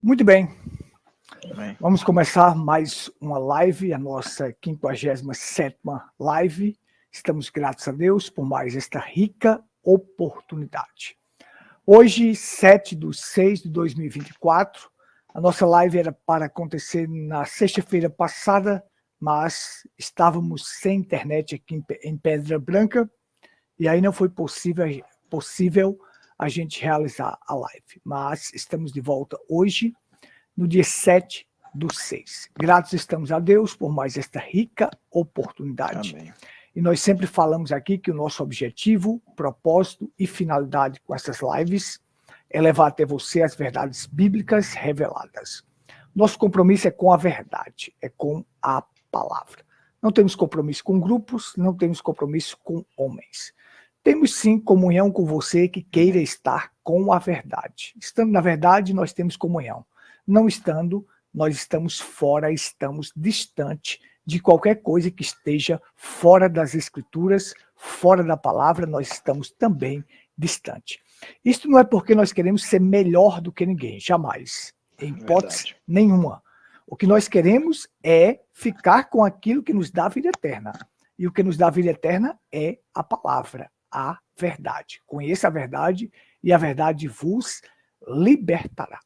Muito bem, Amém. vamos começar mais uma live, a nossa 57ª live. Estamos gratos a Deus por mais esta rica oportunidade. Hoje, 7/6/2024, a nossa live era para acontecer na sexta-feira passada, mas estávamos sem internet aqui em Pedra Branca, e aí não foi possível a gente realizar a live. Mas estamos de volta hoje, no dia 7/6. Gratos estamos a Deus por mais esta rica oportunidade. Amém. E nós sempre falamos aqui que o nosso objetivo, propósito e finalidade com essas lives é levar até você as verdades bíblicas reveladas. Nosso compromisso é com a verdade, é com a palavra. Não temos compromisso com grupos, não temos compromisso com homens. Temos sim comunhão com você que queira estar com a verdade. Estando na verdade, nós temos comunhão. Não estando, nós estamos fora, estamos distante de qualquer coisa que esteja fora das escrituras, fora da palavra, nós estamos também distante. Isto não é porque nós queremos ser melhor do que ninguém, jamais, em hipótese nenhuma. O que nós queremos é ficar com aquilo que nos dá vida eterna. E o que nos dá vida eterna é a palavra, a verdade. Conheça a verdade e a verdade vos libertará.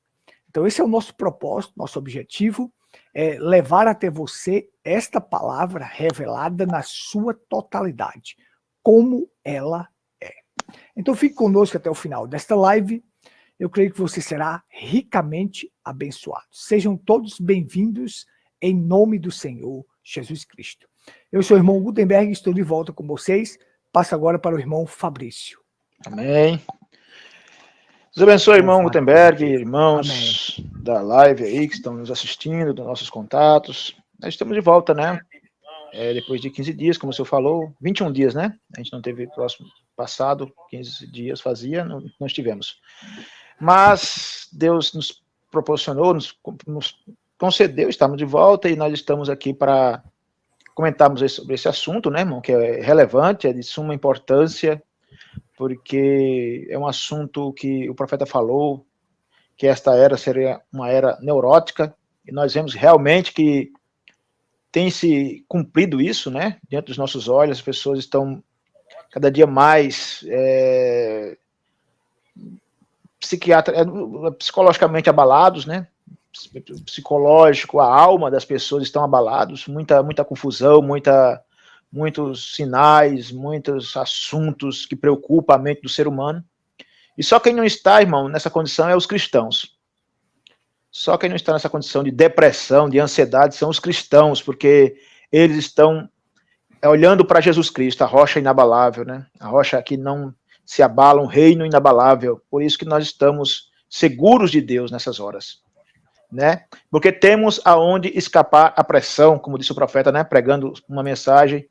Então esse é o nosso propósito, nosso objetivo, é levar até você esta palavra revelada na sua totalidade, como ela é. Então fique conosco até o final desta live, eu creio que você será ricamente abençoado. Sejam todos bem-vindos em nome do Senhor Jesus Cristo. Eu sou o irmão Gutenberg e estou de volta com vocês. Passo agora para o irmão Fabrício. Amém. Deus abençoe, irmão Gutenberg, irmãos da live aí que estão nos assistindo, dos nossos contatos. Nós estamos de volta, né? Depois de 15 dias, como o senhor falou, 21 dias, né? A gente não teve próximo passado, 15 dias fazia, não estivemos. Mas Deus nos proporcionou, nos concedeu, estamos de volta e nós estamos aqui para comentarmos sobre esse assunto, né, irmão? Que é relevante, é de suma importância, porque é um assunto que o profeta falou, que esta era seria uma era neurótica, e nós vemos realmente que tem se cumprido isso, né, diante dos nossos olhos, as pessoas estão cada dia mais psicologicamente abalados, né, psicológico, a alma das pessoas estão abalados, muita confusão, muitos sinais, muitos assuntos que preocupam a mente do ser humano. E só quem não está, irmão, nessa condição é os cristãos. Só quem não está nessa condição de depressão, de ansiedade, são os cristãos, porque eles estão olhando para Jesus Cristo, a rocha inabalável, né? A rocha que não se abala, um reino inabalável. Por isso que nós estamos seguros de Deus nessas horas, né? Porque temos aonde escapar a pressão, como disse o profeta, né? Pregando uma mensagem,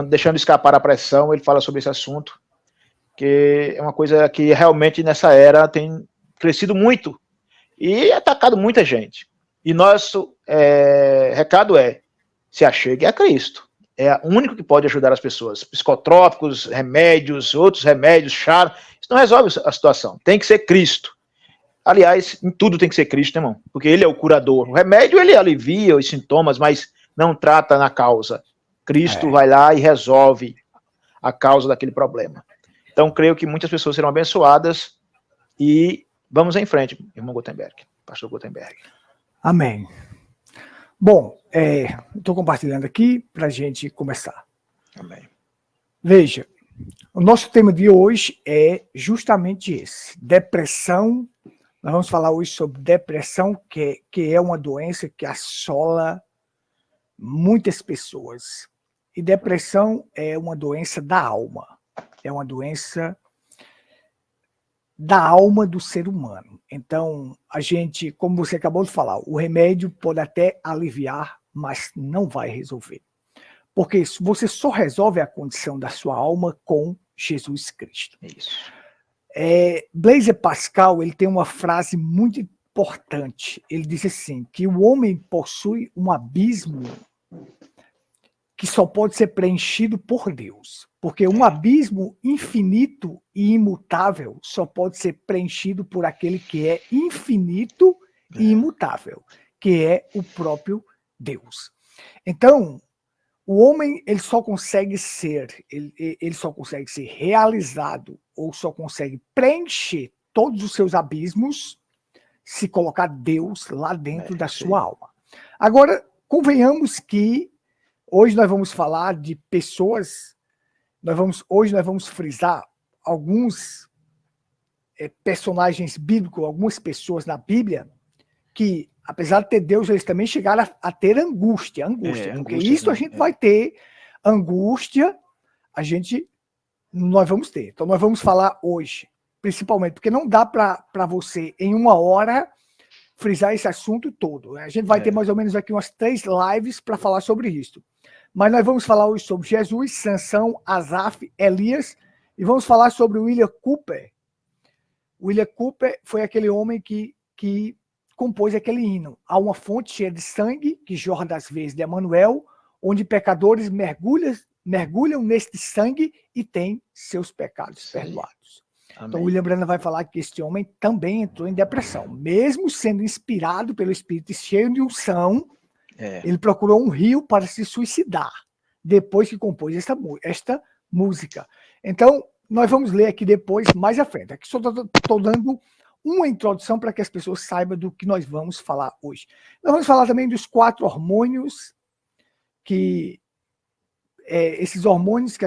deixando escapar a pressão. Ele fala sobre esse assunto, que é uma coisa que realmente nessa era tem crescido muito e atacado muita gente. E nosso recado se achegue a Cristo. É o único que pode ajudar as pessoas. Psicotrópicos, remédios, outros remédios, chá, isso não resolve a situação. Tem que ser Cristo. Aliás, em tudo tem que ser Cristo, né, irmão? Porque ele é o curador. O remédio, ele alivia os sintomas, mas não trata na causa. Cristo vai lá e resolve a causa daquele problema. Então, creio que muitas pessoas serão abençoadas e vamos em frente, irmão Gutenberg, pastor Gutenberg. Amém. Bom, estou compartilhando aqui para a gente começar. Amém. Veja, o nosso tema de hoje é justamente esse, depressão. Nós vamos falar hoje sobre depressão, que é uma doença que assola muitas pessoas. E depressão é uma doença da alma. É uma doença da alma do ser humano. Então, a gente, como você acabou de falar, o remédio pode até aliviar, mas não vai resolver. Porque você só resolve a condição da sua alma com Jesus Cristo. Isso. Blaise Pascal, ele tem uma frase muito importante. Ele diz assim, que o homem possui um abismo que só pode ser preenchido por Deus. Porque um abismo infinito e imutável só pode ser preenchido por aquele que é infinito e imutável, que é o próprio Deus. Então, o homem ele só consegue ser realizado ou só consegue preencher todos os seus abismos se colocar Deus lá dentro da sua alma. Agora, convenhamos que hoje nós vamos falar de pessoas, hoje nós vamos frisar alguns personagens bíblicos, algumas pessoas na Bíblia que, apesar de ter Deus, eles também chegaram a ter angústia, porque isso a gente vai ter, angústia, nós vamos ter. Então nós vamos falar hoje, principalmente, porque não dá para você, em uma hora, frisar esse assunto todo. A gente vai ter mais ou menos aqui umas 3 lives para falar sobre isso. Mas nós vamos falar hoje sobre Jesus, Sansão, Asaf, Elias, e vamos falar sobre William Cooper. William Cooper foi aquele homem que compôs aquele hino. Há uma fonte cheia de sangue que jorra das veias de Emanuel, onde pecadores mergulham neste sangue e têm seus pecados perdoados. Amém. Então, William Branham vai falar que este homem também entrou em depressão. Mesmo sendo inspirado pelo Espírito e cheio de unção, ele procurou um rio para se suicidar, depois que compôs esta música. Então, nós vamos ler aqui depois, mais à frente. Aqui só estou dando uma introdução para que as pessoas saibam do que nós vamos falar hoje. Nós vamos falar também dos 4 hormônios esses hormônios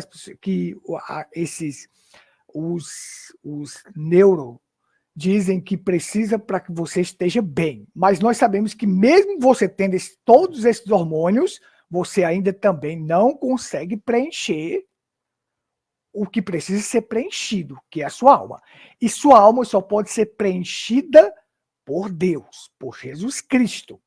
os neuro dizem que precisa para que você esteja bem. Mas nós sabemos que mesmo você tendo todos esses hormônios, você ainda também não consegue preencher o que precisa ser preenchido, que é a sua alma. E sua alma só pode ser preenchida por Deus, por Jesus Cristo.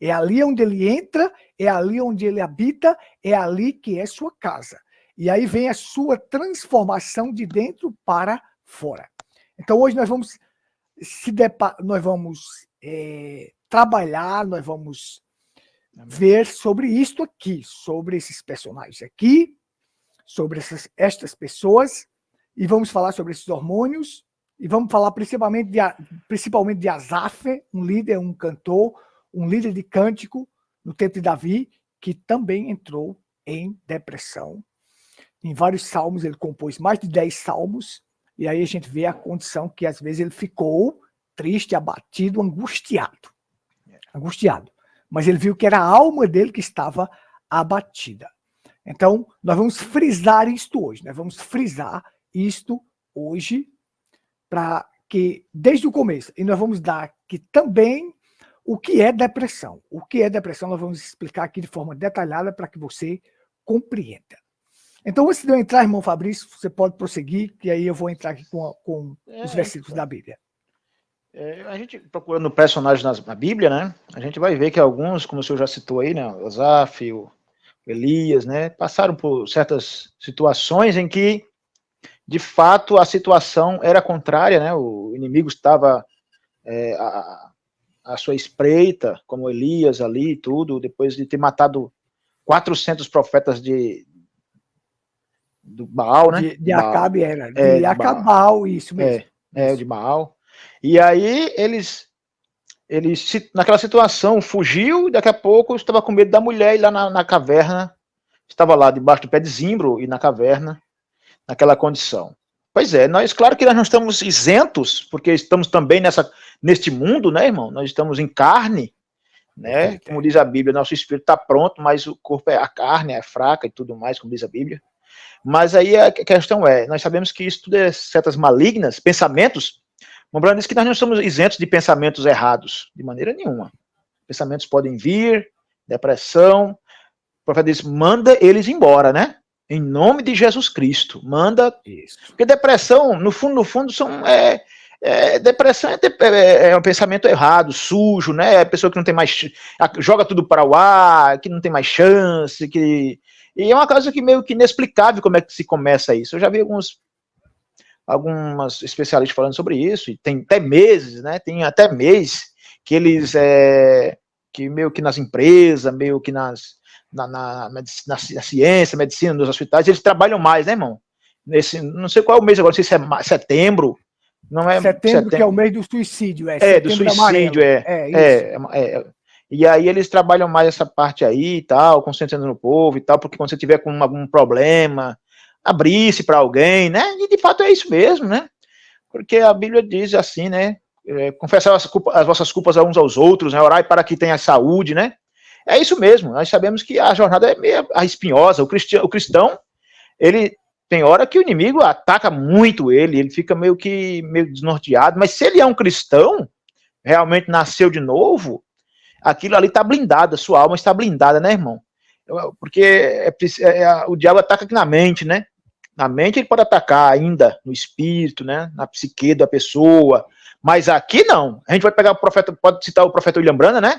É ali onde ele entra, é ali onde ele habita, é ali que é sua casa. E aí vem a sua transformação de dentro para fora. Então hoje nós vamos trabalhar, nós vamos ver sobre isto aqui, sobre esses personagens aqui, sobre estas pessoas, e vamos falar sobre esses hormônios, e vamos falar principalmente de Asaf, um líder, um cantor, um líder de cântico no tempo de Davi, que também entrou em depressão. Em vários salmos, ele compôs mais de 10 salmos, e aí a gente vê a condição que às vezes ele ficou triste, abatido, angustiado. Mas ele viu que era a alma dele que estava abatida. Então, nós vamos frisar isto hoje, para que, desde o começo, e nós vamos dar aqui também o que é depressão. O que é depressão nós vamos explicar aqui de forma detalhada para que você compreenda. Então, antes de eu entrar, irmão Fabrício, você pode prosseguir, que aí eu vou entrar aqui com os versículos da Bíblia. A gente procurando personagens na Bíblia, né? A gente vai ver que alguns, como o senhor já citou aí, né? O Asaf, o Elias, né? Passaram por certas situações em que, de fato, a situação era contrária, né? O inimigo estava à sua espreita, como Elias ali e tudo, depois de ter matado 400 profetas do Baal, né? De Acabe era, de Acabal, isso mesmo. De Baal. E aí eles naquela situação, fugiu, e daqui a pouco estava com medo da mulher, e lá na caverna, estava lá debaixo do pé de zimbro, e na caverna, naquela condição. Pois é, claro que nós não estamos isentos, porque estamos também neste mundo, né, irmão? Nós estamos em carne, né? Como diz a Bíblia, nosso espírito está pronto, mas o corpo a carne é fraca e tudo mais, como diz a Bíblia. Mas aí a questão nós sabemos que isso tudo é setas malignas, pensamentos. Lembrando diz que nós não somos isentos de pensamentos errados, de maneira nenhuma. Pensamentos podem vir, depressão. O profeta diz, manda eles embora, né? Em nome de Jesus Cristo, manda. Isso. Porque depressão, no fundo, depressão é um pensamento errado, sujo, né? É a pessoa que não tem mais, joga tudo para o ar, que não tem mais chance, e é uma coisa que meio que inexplicável como é que se começa isso. Eu já vi algumas especialistas falando sobre isso, e tem até meses, né? Tem até mês que eles, que meio que nas empresas, meio que na ciência, medicina, nos hospitais, eles trabalham mais, né, irmão? Não sei qual é o mês agora, não sei se é setembro, Não é setembro, que é o mês do suicídio. Do suicídio, isso. E aí eles trabalham mais essa parte aí e tal, concentrando no povo e tal, porque quando você tiver com algum problema, abrir-se para alguém, né? E de fato é isso mesmo, né? Porque a Bíblia diz assim, né? Confessar as vossas culpas uns aos outros, né? Orai para que tenha saúde, né? É isso mesmo. Nós sabemos que a jornada é meio espinhosa. O cristão, ele tem hora que o inimigo ataca muito ele fica meio desnorteado, mas se ele é um cristão, realmente nasceu de novo, aquilo ali está blindado, a sua alma está blindada, né, irmão? Porque o diabo ataca aqui na mente, né? Na mente ele pode atacar ainda, no espírito, né? Na psique da pessoa, mas aqui não. A gente vai pegar o profeta, pode citar o profeta William Branham, né?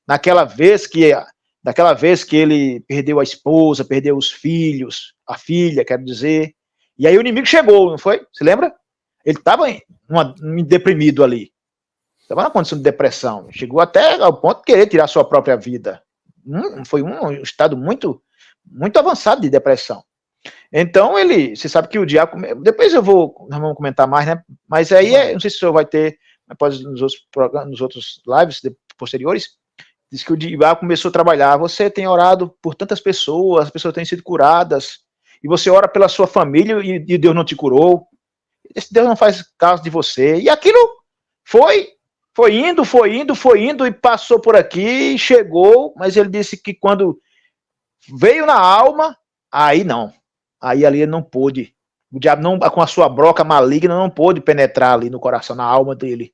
Daquela vez que ele perdeu a esposa, perdeu os filhos, a filha, quero dizer. E aí o inimigo chegou, não foi? Você lembra? Ele estava deprimido ali. Estava na condição de depressão. Chegou até ao ponto de querer tirar sua própria vida. Foi um estado muito, muito avançado de depressão. Então você sabe que o diabo, depois nós vamos comentar mais, né? Mas aí, não sei se o senhor vai ter, após nos outros lives posteriores, diz que o diabo começou a trabalhar. Você tem orado por tantas pessoas, as pessoas têm sido curadas, e você ora pela sua família e Deus não te curou. Esse Deus não faz caso de você. E aquilo foi indo, e passou por aqui, chegou, mas ele disse que quando veio na alma, aí não. Aí ali ele não pôde. O diabo, não, com a sua broca maligna, não pôde penetrar ali no coração, na alma dele.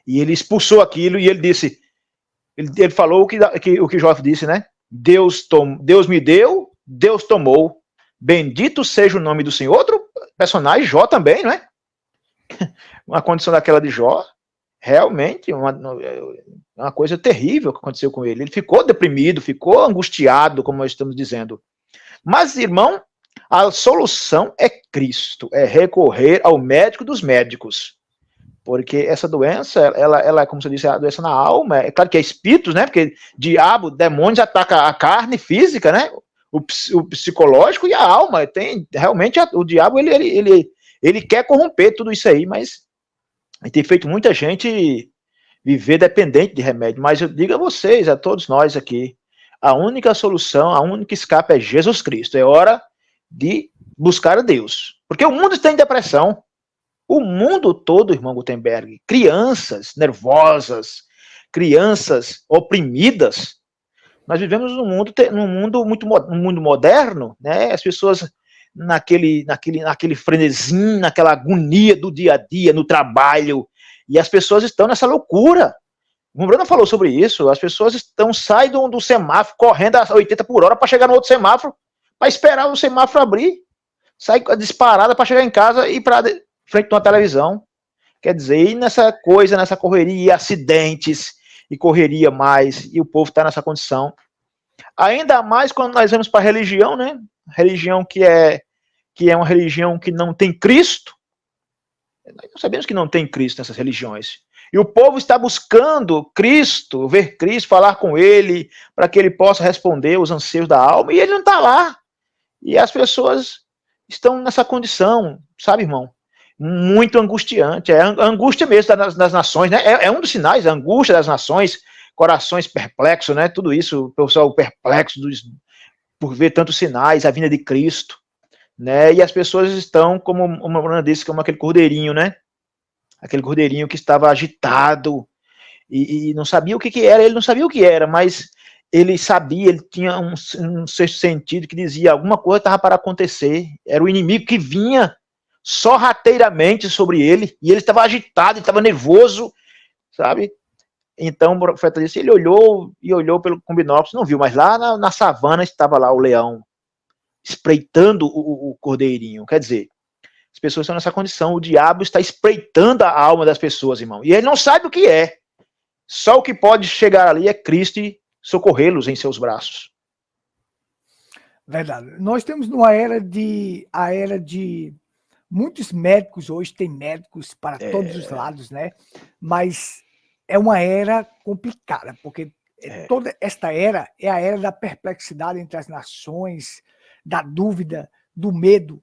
E ele expulsou aquilo e ele disse, ele falou o que Jó disse, né? Deus me deu, Deus tomou. Bendito seja o nome do Senhor. Outro personagem, Jó também, não é? Uma condição daquela de Jó, realmente, uma coisa terrível que aconteceu com ele. Ele ficou deprimido, ficou angustiado, como nós estamos dizendo. Mas, irmão, a solução é Cristo, é recorrer ao médico dos médicos. Porque essa doença, ela como você disse, é a doença na alma. É claro que é espíritos, né? Porque diabo, demônios ataca a carne física, né? O psicológico e a alma. Realmente o diabo, ele quer corromper tudo isso aí, mas tem feito muita gente viver dependente de remédio. Mas eu digo a vocês, a todos nós aqui, a única solução, a única escape é Jesus Cristo. É hora de buscar a Deus. Porque o mundo está em depressão. O mundo todo, irmão Gutenberg, crianças nervosas, crianças oprimidas. Nós vivemos num mundo moderno, né? As pessoas naquele frenesim, naquela agonia do dia a dia, no trabalho, e as pessoas estão nessa loucura. O Bruno falou sobre isso, as pessoas saem do semáforo correndo a 80 por hora para chegar no outro semáforo, para esperar o semáforo abrir, sai disparada para chegar em casa e para frente de uma televisão. Quer dizer, e nessa correria, acidentes, e correria mais, e o povo está nessa condição. Ainda mais quando nós vamos para a religião, né? Religião que é uma religião que não tem Cristo. Nós sabemos que não tem Cristo nessas religiões. E o povo está buscando Cristo, ver Cristo, falar com ele, para que ele possa responder os anseios da alma, e ele não está lá. E as pessoas estão nessa condição, sabe, irmão? Muito angustiante. É a angústia mesmo das nações, né? É um dos sinais, a angústia das nações, corações perplexos, né? Tudo isso, o pessoal perplexo por ver tantos sinais, a vinda de Cristo, né? E as pessoas estão, como uma Bruna disse, como aquele cordeirinho, né? Aquele cordeirinho que estava agitado e não sabia o que era. Ele não sabia o que era, mas ele sabia, ele tinha um sexto sentido que dizia alguma coisa estava para acontecer. Era o inimigo que vinha sorrateiramente sobre ele, e ele estava agitado, ele estava nervoso, sabe? Então o profeta disse, ele olhou com binóculos, não viu, mas lá na savana estava lá o leão, espreitando o cordeirinho. Quer dizer, as pessoas estão nessa condição, o diabo está espreitando a alma das pessoas, irmão, e ele não sabe o que é. Só o que pode chegar ali é Cristo e socorrê-los em seus braços. Verdade. Nós temos a era de muitos médicos, hoje tem médicos para todos os lados, né? Mas é uma era complicada, porque toda esta era é a era da perplexidade entre as nações, da dúvida, do medo.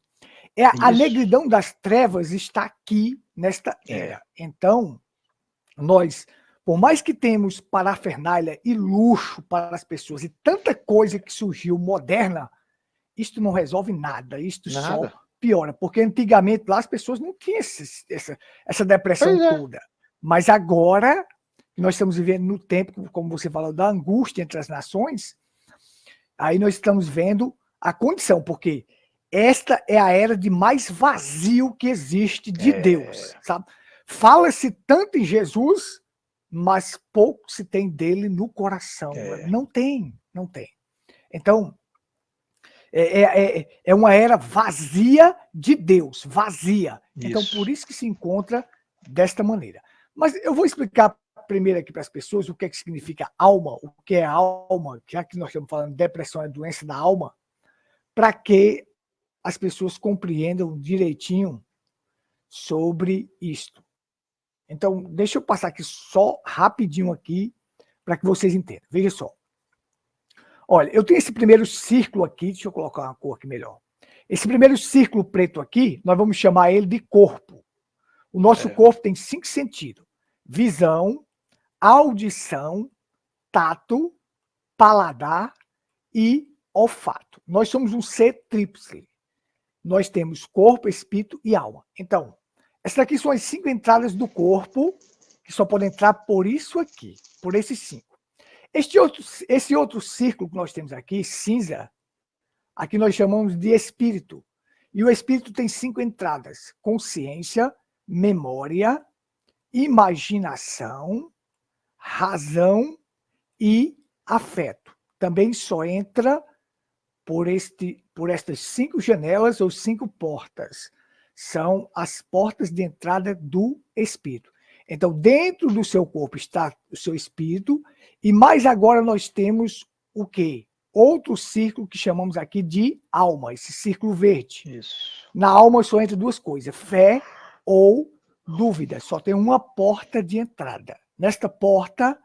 A negridão das trevas está aqui nesta era. Então, nós, por mais que temos parafernália e luxo para as pessoas e tanta coisa que surgiu moderna, isto não resolve nada, isto só piora, porque antigamente lá as pessoas não tinham essa depressão toda. Mas agora, nós estamos vivendo no tempo, como você falou, da angústia entre as nações, aí nós estamos vendo a condição, porque esta é a era de mais vazio que existe de Deus, sabe? Fala-se tanto em Jesus, mas pouco se tem dele no coração. Não tem. Então, é uma era vazia de Deus, vazia. Então, por isso que se encontra desta maneira. Mas eu vou explicar primeiro aqui para as pessoas o que é que significa alma, o que é alma, já que nós estamos falando de depressão é doença da alma, para que as pessoas compreendam direitinho sobre isto. Então, deixa eu passar aqui só rapidinho aqui para que vocês entendam. Veja só. Olha, eu tenho esse primeiro círculo aqui, deixa eu colocar uma cor aqui melhor. Esse primeiro círculo preto aqui, nós vamos chamar ele de corpo. O nosso corpo tem 5 sentidos: visão, audição, tato, paladar e olfato. Nós somos um ser tríplice. Nós temos corpo, espírito e alma. Então, essas aqui são as 5 entradas do corpo, que só podem entrar por isso aqui, por esses 5. Esse outro círculo que nós temos aqui, cinza, aqui nós chamamos de espírito. E o espírito tem 5 entradas: consciência, memória, imaginação, razão e afeto. Também só entra por estas 5 janelas ou 5 portas. São as portas de entrada do espírito. Então, dentro do seu corpo está o seu espírito, e mais agora nós temos o quê? Outro círculo que chamamos aqui de alma, esse círculo verde. Isso. Na alma só entra 2 coisas: fé ou dúvida. Só tem uma porta de entrada. Nesta porta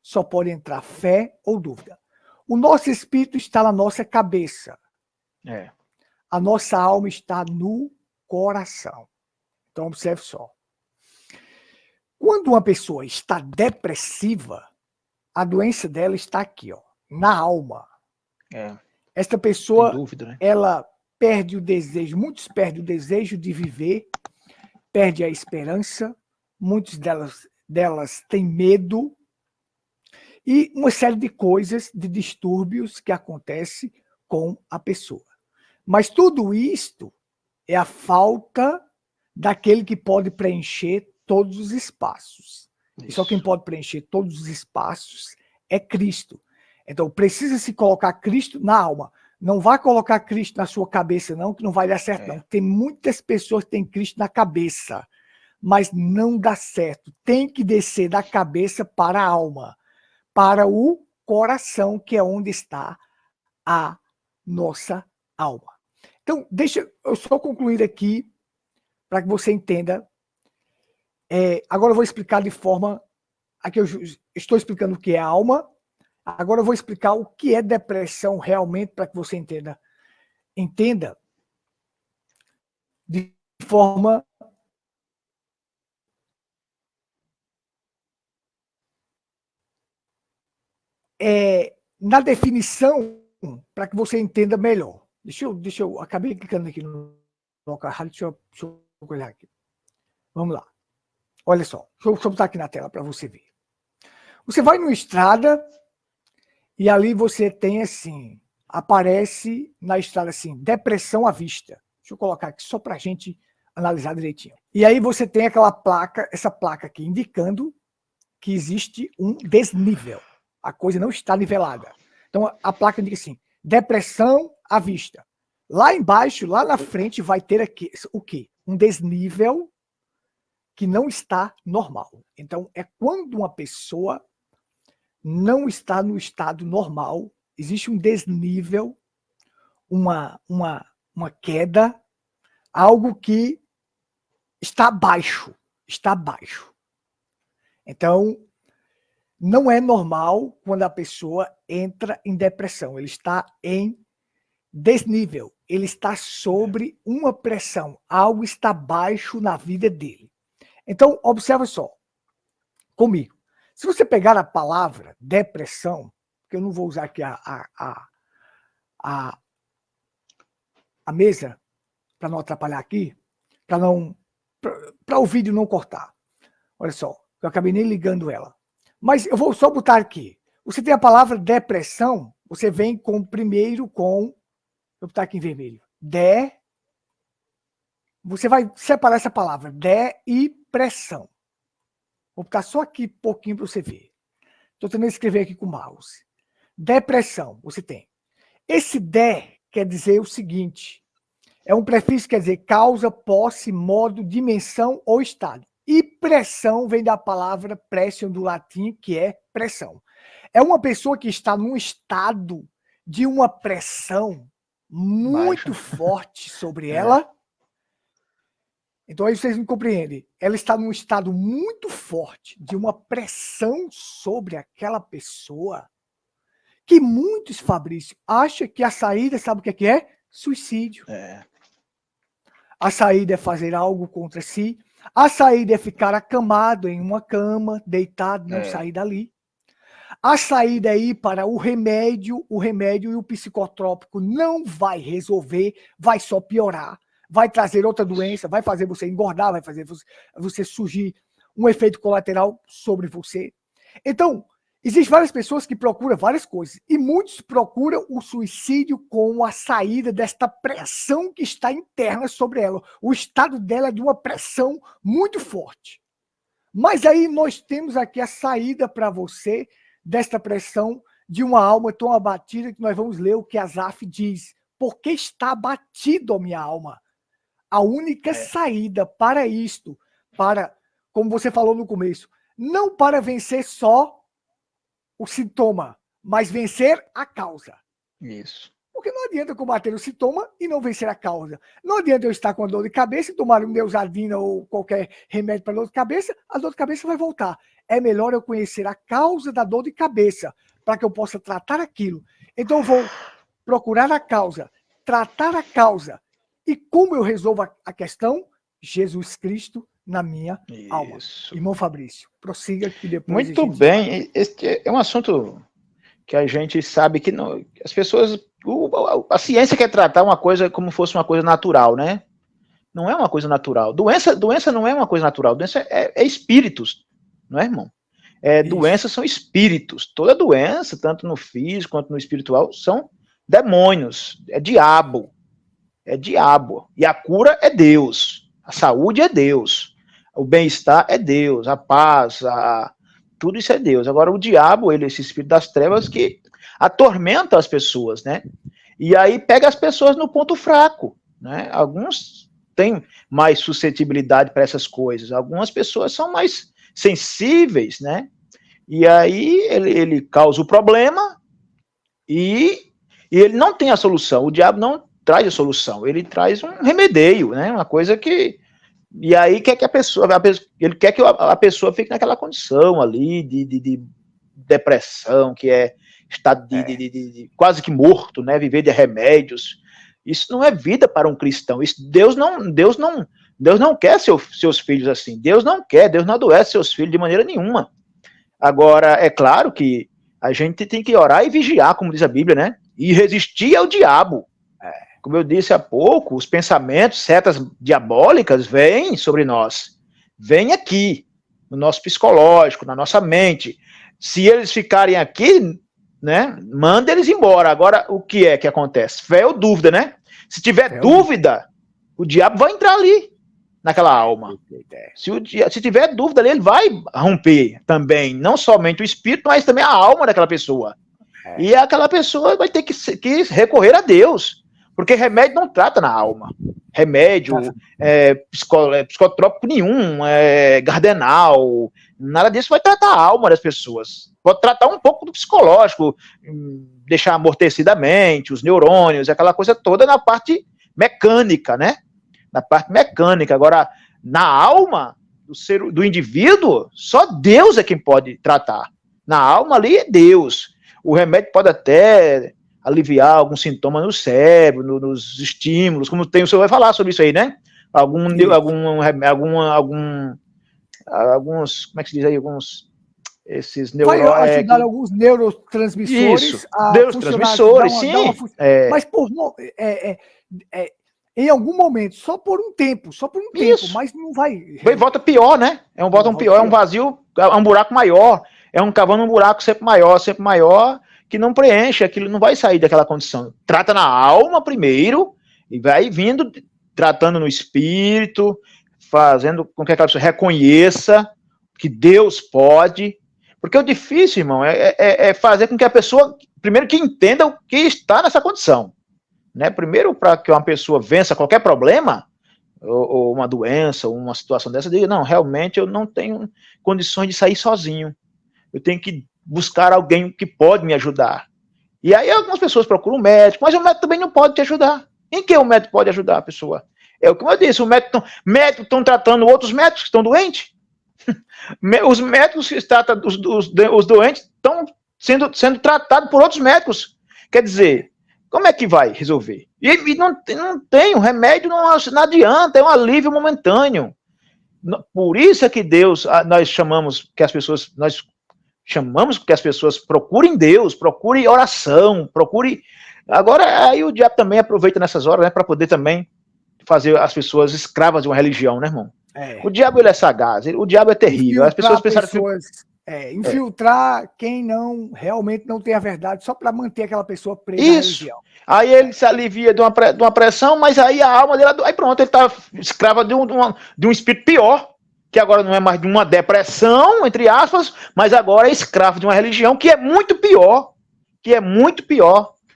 só pode entrar fé ou dúvida. O nosso espírito está na nossa cabeça. A nossa alma está no coração. Então, observe só. Quando uma pessoa está depressiva, a doença dela está aqui, ó, na alma. Esta pessoa, dúvida, né? Ela perde o desejo, muitos perdem o desejo de viver, perde a esperança, muitas delas têm medo, e uma série de coisas, de distúrbios que acontecem com a pessoa. Mas tudo isto é a falta daquele que pode preencher todos os espaços. E só quem pode preencher todos os espaços é Cristo. Então, precisa se colocar Cristo na alma. Não vai colocar Cristo na sua cabeça, não, que não vai dar certo, não. Tem muitas pessoas que têm Cristo na cabeça, mas não dá certo. Tem que descer da cabeça para a alma, para o coração, que é onde está a nossa alma. Então, deixa eu só concluir aqui, para que você entenda. Agora eu vou explicar de forma... Aqui eu estou explicando o que é alma. Agora eu vou explicar o que é depressão realmente, para que você entenda. Entenda de forma... na definição, para que você entenda melhor. Deixa eu acabei clicando aqui no local errado, deixa eu olhar aqui. Vamos lá. Olha só, deixa eu botar aqui na tela para você ver. Você vai numa estrada e ali você tem assim, aparece na estrada assim, depressão à vista. Deixa eu colocar aqui só para a gente analisar direitinho. E aí você tem aquela placa, essa placa aqui, indicando que existe um desnível. A coisa não está nivelada. Então a placa indica assim, depressão à vista. Lá embaixo, lá na frente, vai ter aqui o quê? Um desnível que não está normal. Então, é quando uma pessoa não está no estado normal, existe um desnível, uma queda, algo que está abaixo, Então, não é normal quando a pessoa entra em depressão, ele está em desnível. Ele está sobre uma pressão. Algo está baixo na vida dele. Então, observa só. Comigo. Se você pegar a palavra depressão, que eu não vou usar aqui a mesa, para não atrapalhar aqui, para o vídeo não cortar. Olha só, eu acabei nem ligando ela. Mas eu vou só botar aqui. Você tem a palavra depressão, você vem primeiro com, vou botar aqui em vermelho, você vai separar essa palavra, e pressão. Vou botar só aqui um pouquinho para você ver. Estou tentando escrever aqui com o mouse. Depressão, você tem. Esse quer dizer o seguinte, é um prefixo que quer dizer causa, posse, modo, dimensão ou estado. E pressão vem da palavra pressio do latim, que é pressão. É uma pessoa que está num estado de uma pressão muito forte sobre ela. Então aí vocês me compreendem. Ela está num estado muito forte de uma pressão sobre aquela pessoa que muitos, Fabrício, acham que a saída, sabe o que é? Suicídio. A saída é fazer algo contra si. A saída é ficar acamado em uma cama, deitado, não sair dali. A saída é ir para o remédio e o psicotrópico não vai resolver, vai só piorar, vai trazer outra doença, vai fazer você engordar, vai fazer você surgir um efeito colateral sobre você. Então, existem várias pessoas que procuram várias coisas, e muitos procuram o suicídio como a saída desta pressão que está interna sobre ela. O estado dela é de uma pressão muito forte. Mas aí nós temos aqui a saída para você desta pressão de uma alma tão abatida, que nós vamos ler o que Asaf diz. Porque está abatido a minha alma. A única saída para isto, como você falou no começo, não para vencer só o sintoma, mas vencer a causa. Isso. Porque não adianta combater o sintoma e não vencer a causa. Não adianta eu estar com a dor de cabeça e tomar um Neosardina ou qualquer remédio para dor de cabeça, a dor de cabeça vai voltar. É melhor eu conhecer a causa da dor de cabeça, para que eu possa tratar aquilo. Então eu vou procurar a causa, tratar a causa. E como eu resolvo a questão? Jesus Cristo na minha alma. Irmão Fabrício, prossiga que depois... Muito bem. Este é um assunto que a gente sabe que não, as pessoas... A ciência quer tratar uma coisa como fosse uma coisa natural, né? Não é uma coisa natural. Doença não é uma coisa natural. Doença é espíritos, não é, irmão? Doenças são espíritos. Toda doença, tanto no físico quanto no espiritual, são demônios. É diabo. É diabo. E a cura é Deus. A saúde é Deus. O bem-estar é Deus. A paz, tudo isso é Deus. Agora o diabo, esse espírito das trevas que atormenta as pessoas, né? E aí pega as pessoas no ponto fraco, né? Alguns têm mais suscetibilidade para essas coisas. Algumas pessoas são mais sensíveis, né? E aí ele causa o problema e ele não tem a solução. O diabo não traz a solução, ele traz um remedeio, né? Uma coisa que... E aí quer que ele quer que a pessoa fique naquela condição ali de depressão, que é estado de quase que morto, né? Viver de remédios. Isso não é vida para um cristão. Isso, Deus não quer seus filhos assim. Deus não adoece seus filhos de maneira nenhuma. Agora, é claro que a gente tem que orar e vigiar, como diz a Bíblia, né? E resistir ao diabo. Como eu disse há pouco, os pensamentos, setas diabólicas vêm sobre nós. Vêm aqui, no nosso psicológico, na nossa mente. Se eles ficarem aqui, né, manda eles embora. Agora, o que é que acontece? Fé ou dúvida, né? Se tiver dúvida, o diabo vai entrar ali, naquela alma. Se tiver dúvida ali, ele vai romper também, não somente o espírito, mas também a alma daquela pessoa. E aquela pessoa vai ter que recorrer a Deus, porque remédio não trata na alma. Remédio, psicotrópico nenhum, gardenal, nada disso vai tratar a alma das pessoas. Pode tratar um pouco do psicológico, deixar amortecida a mente, os neurônios, aquela coisa toda na parte mecânica, né? Na parte mecânica. Agora, na alma do indivíduo, só Deus é quem pode tratar. Na alma ali é Deus. O remédio pode até aliviar algum sintoma no cérebro, nos estímulos, como tem, o senhor vai falar sobre isso aí, né? Alguns, como é que se diz aí, esses vai ajudar alguns neurotransmissores neurotransmissores, sim. Mas em algum momento, só por um tempo, mas não vai. Volta pior, né? É um vazio, é um buraco maior, cavando um buraco sempre maior, que não preenche, aquilo não vai sair daquela condição. Trata na alma primeiro, e vai vindo, tratando no espírito, fazendo com que aquela pessoa reconheça que Deus pode. Porque o difícil, irmão, é fazer com que a pessoa, primeiro, que entenda o que está nessa condição. Né? Primeiro, para que uma pessoa vença qualquer problema, ou uma doença, ou uma situação dessa, diga, não, realmente eu não tenho condições de sair sozinho. Eu tenho que buscar alguém que pode me ajudar. E aí algumas pessoas procuram um médico, mas o médico também não pode te ajudar. Em que o médico pode ajudar a pessoa? É o que eu disse, médicos estão tratando outros médicos que estão doentes. Os médicos que tratam os doentes estão sendo tratados por outros médicos. Quer dizer, como é que vai resolver? E não tem, o remédio não adianta, é um alívio momentâneo. Por isso é que nós chamamos que as pessoas procurem Deus, procurem oração, procurem. Agora, aí o diabo também aproveita nessas horas, né, para poder também fazer as pessoas escravas de uma religião, né, irmão? O diabo, ele é sagaz, o diabo é terrível. As pessoas pensaram infiltrar quem realmente não tem a verdade, só para manter aquela pessoa presa na religião. Aí ele se alivia de uma pressão, mas aí a alma dele, aí pronto, ele está escravo de um espírito pior, que agora não é mais de uma depressão, entre aspas, mas agora é escravo de uma religião que é muito pior.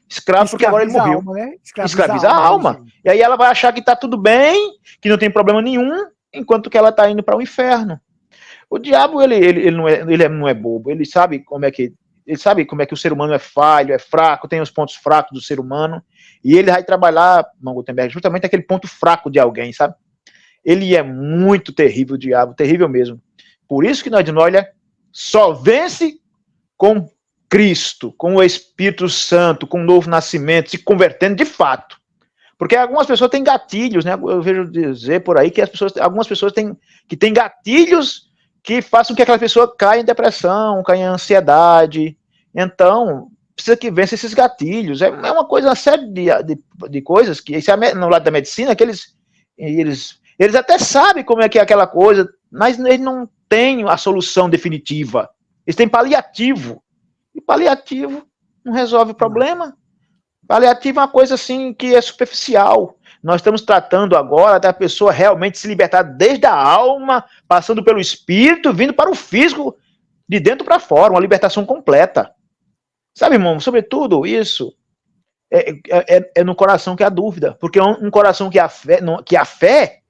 Escravo porque agora ele morreu. Alma, né? Escraviza a alma. E aí ela vai achar que está tudo bem, que não tem problema nenhum, enquanto que ela está indo para o inferno. O diabo, ele não é bobo, ele sabe como é que o ser humano é falho, é fraco, tem os pontos fracos do ser humano, e ele vai trabalhar, Irmão Gutenberg, justamente aquele ponto fraco de alguém, sabe? Ele é muito terrível, o diabo, terrível mesmo. Por isso que nós dizemos, olha, só vence com Cristo, com o Espírito Santo, com o novo nascimento, se convertendo de fato. Porque algumas pessoas têm gatilhos, né? Eu vejo dizer por aí que algumas pessoas têm gatilhos que façam que aquela pessoa caia em depressão, caia em ansiedade. Então, precisa que vença esses gatilhos. É uma coisa, uma série de coisas que, no lado da medicina, que eles até sabem como é que é aquela coisa, mas eles não têm a solução definitiva. Eles têm paliativo. E paliativo não resolve o problema. Paliativo é uma coisa assim que é superficial. Nós estamos tratando agora da pessoa realmente se libertar desde a alma, passando pelo espírito, vindo para o físico, de dentro para fora, uma libertação completa. Sabe, irmão, sobretudo isso é no coração que há dúvida, porque é um coração que a fé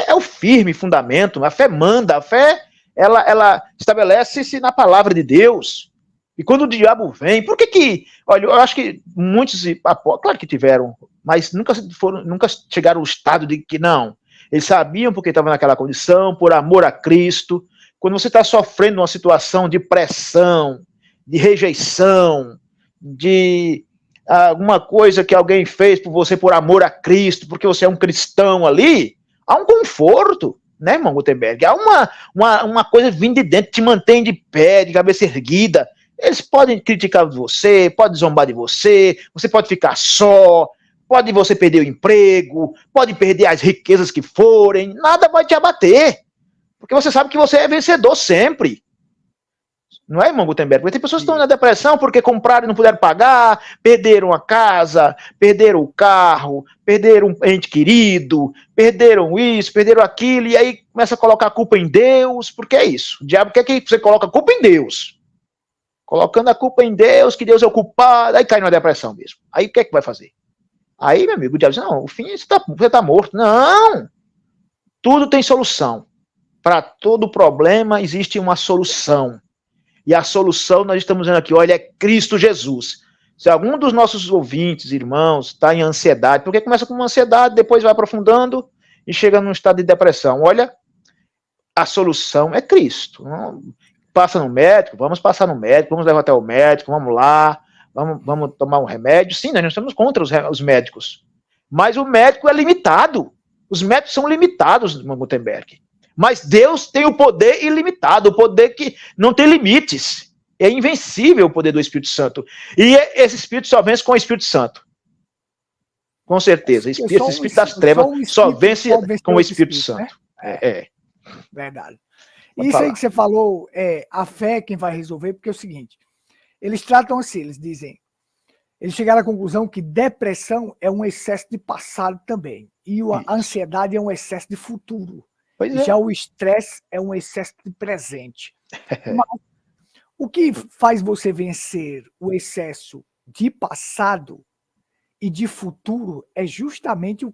é o firme fundamento, a fé manda, a fé ela estabelece-se na palavra de Deus. E quando o diabo vem, por que olha, eu acho que muitos, claro que tiveram, mas nunca chegaram ao estado de que não, eles sabiam porque estavam naquela condição, por amor a Cristo. Quando você está sofrendo uma situação de pressão, de rejeição, de alguma coisa que alguém fez por você por amor a Cristo, porque você é um cristão ali, há um conforto, né, irmão Gutenberg? Há uma coisa vindo de dentro, te mantém de pé, de cabeça erguida. Eles podem criticar você, podem zombar de você, você pode ficar só, pode você perder o emprego, pode perder as riquezas que forem, nada vai te abater, porque você sabe que você é vencedor sempre. Não é, irmão Gutenberg? Porque tem pessoas que estão na depressão porque compraram e não puderam pagar, perderam a casa, perderam o carro, perderam um ente querido, perderam isso, perderam aquilo, e aí começa a colocar a culpa em Deus, porque é isso. O diabo quer que você coloque a culpa em Deus. Colocando a culpa em Deus, que Deus é o culpado, aí cai numa depressão mesmo. Aí o que é que vai fazer? Aí, meu amigo, o diabo diz, não, o fim, você está morto. Não! Tudo tem solução. Para todo problema existe uma solução. E a solução, nós estamos vendo aqui, olha, é Cristo Jesus. Se algum dos nossos ouvintes, irmãos, está em ansiedade, porque começa com uma ansiedade, depois vai aprofundando e chega num estado de depressão. Olha, a solução é Cristo. Passa no médico, vamos passar no médico, vamos levar até o médico, vamos lá, vamos tomar um remédio. Sim, nós não estamos contra os médicos. Mas o médico é limitado. Os médicos são limitados, Gutenberg. Mas Deus tem o poder ilimitado, o poder que não tem limites. É invencível o poder do Espírito Santo. E esse Espírito só vence com o Espírito Santo. Com certeza. Esse Espírito das trevas só vence com o Espírito Santo. Né? Verdade. Isso aí que você falou, a fé é quem vai resolver, porque é o seguinte, eles tratam assim, eles dizem, eles chegaram à conclusão que depressão é um excesso de passado também, e a ansiedade é um excesso de futuro. Já o estresse é um excesso de presente. Mas o que faz você vencer o excesso de passado e de futuro é justamente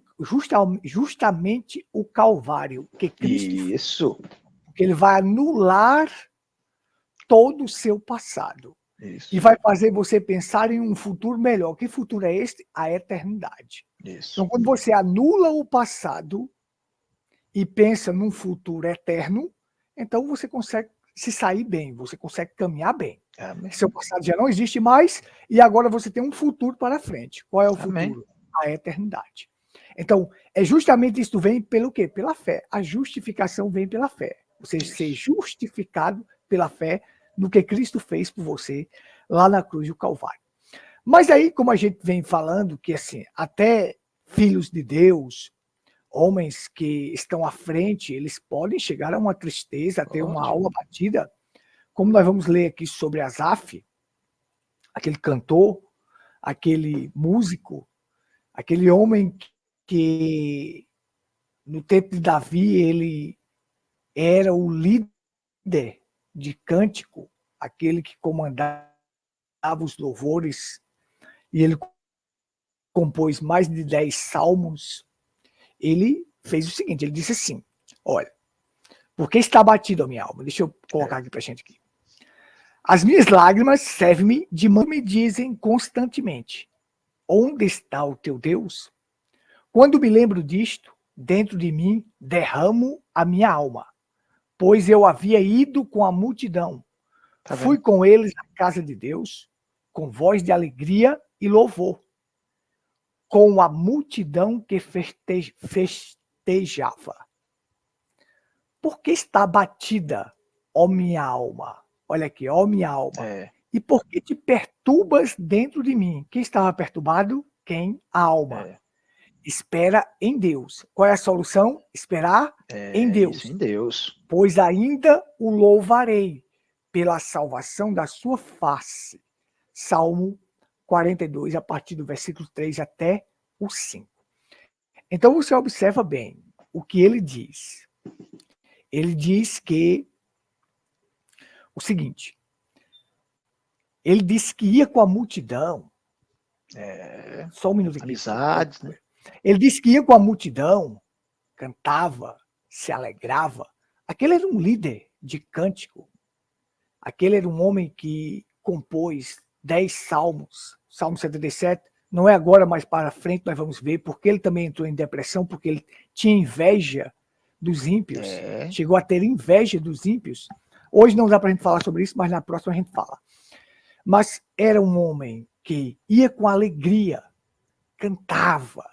o Calvário que Cristo fez. Porque ele vai anular todo o seu passado. E vai fazer você pensar em um futuro melhor. Que futuro é este? A eternidade. Então, quando você anula o passado e pensa num futuro eterno, então você consegue se sair bem, você consegue caminhar bem. Amém. Seu passado já não existe mais e agora você tem um futuro para frente. Qual é o futuro? A eternidade. Então, é justamente isso, vem pelo quê? Pela fé. A justificação vem pela fé. Você ser justificado pela fé no que Cristo fez por você lá na cruz do Calvário. Mas aí, como a gente vem falando, que assim, até filhos de Deus, homens que estão à frente, eles podem chegar a uma tristeza, a ter uma alma batida, como nós vamos ler aqui sobre Asaf, aquele cantor, aquele músico, aquele homem que no tempo de Davi ele era o líder de cântico, aquele que comandava os louvores, e ele compôs mais de 10 salmos. Ele fez o seguinte, ele disse assim, olha, por que está abatido a minha alma? Deixa eu colocar aqui para a gente aqui. As minhas lágrimas servem-me de mão, me dizem constantemente, onde está o teu Deus? Quando me lembro disto, dentro de mim derramo a minha alma, pois eu havia ido com a multidão. Fui com eles à casa de Deus, com voz de alegria e louvor, com a multidão que festejava. Por que está abatida, ó minha alma? Olha aqui, ó minha alma. E por que te perturbas dentro de mim? Quem estava perturbado? Quem? A alma. Espera em Deus. Qual é a solução? Esperar em Deus. Em Deus. Pois ainda o louvarei pela salvação da sua face. Salmo 42, a partir do versículo 3 até o 5. Então você observa bem o que ele diz. Ele diz que o seguinte, ele disse que ia com a multidão. Só um minuto aqui. Amizades, né? Ele disse que ia com a multidão, cantava, se alegrava. Aquele era um líder de cântico. Aquele era um homem que compôs 10 salmos. Salmo 77, não é agora, mas para frente nós vamos ver, porque ele também entrou em depressão, porque ele tinha inveja dos ímpios. Chegou a ter inveja dos ímpios. Hoje não dá para a gente falar sobre isso, mas na próxima a gente fala. Mas era um homem que ia com alegria, cantava,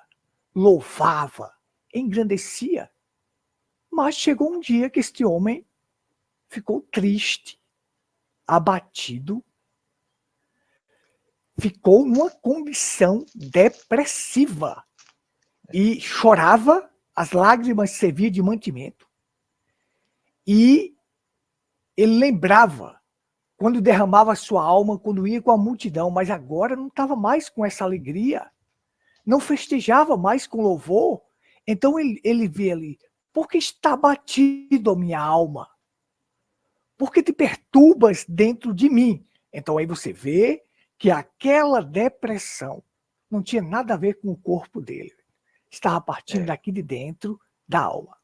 louvava, engrandecia. Mas chegou um dia que este homem ficou triste, abatido, ficou numa condição depressiva e chorava, as lágrimas serviam de mantimento. E ele lembrava quando derramava sua alma, quando ia com a multidão, mas agora não estava mais com essa alegria, não festejava mais com louvor. Então ele vê ali, por que está abatido a minha alma? Por que te perturbas dentro de mim? Então aí você vê que aquela depressão não tinha nada a ver com o corpo dele. Estava partindo daqui de dentro da alma.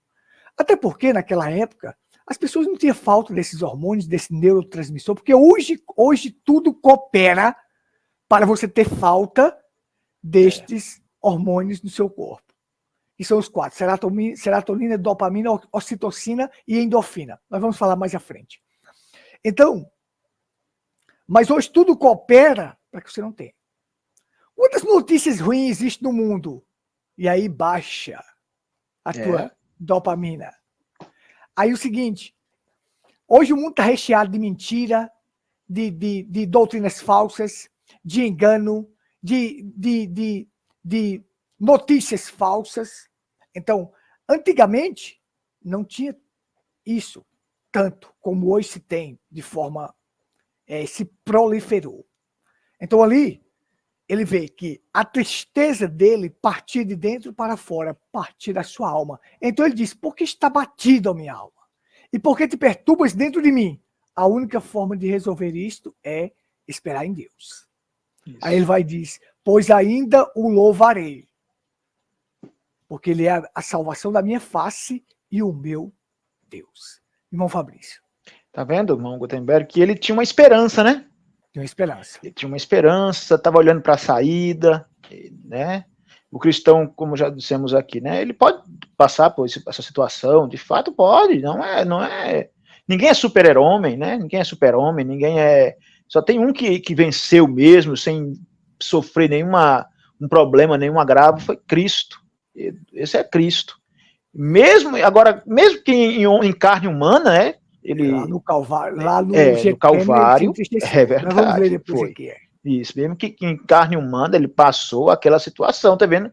Até porque naquela época as pessoas não tinham falta desses hormônios, desse neurotransmissor, porque hoje tudo coopera para você ter falta destes hormônios no seu corpo. Que são os 4, serotonina, dopamina, ocitocina e endorfina. Nós vamos falar mais à frente. Então, Mas hoje tudo coopera para que você não tenha. Quantas notícias ruins existem no mundo? E aí baixa a tua dopamina. Aí o seguinte, hoje o mundo está recheado de mentira, de doutrinas falsas, de engano, de notícias falsas. Então, antigamente, não tinha isso tanto como hoje se tem, de forma, se proliferou. Então ali, ele vê que a tristeza dele partia de dentro para fora, partia da sua alma. Então ele diz, por que está batida a minha alma? E por que te perturbas dentro de mim? A única forma de resolver isto é esperar em Deus. Isso. Aí ele vai e diz, pois ainda o louvarei, porque ele é a salvação da minha face e o meu Deus. Irmão Fabrício. Tá vendo, irmão Gutenberg, que ele tinha uma esperança, né? Tinha uma esperança. Ele tinha uma esperança, estava olhando para a saída, né? O cristão, como já dissemos aqui, né? Ele pode passar por essa situação, de fato pode, não é. Ninguém é super-homem, né? Ninguém é super-homem, ninguém é. Só tem um que venceu mesmo, sem sofrer um problema, nenhum agravo, foi Cristo. Esse é Cristo. Mesmo que em carne humana, né? Ele, lá no Calvário, no Calvário, é verdade. Vamos ver depois o que é. Isso, mesmo que em carne humana ele passou aquela situação, tá vendo?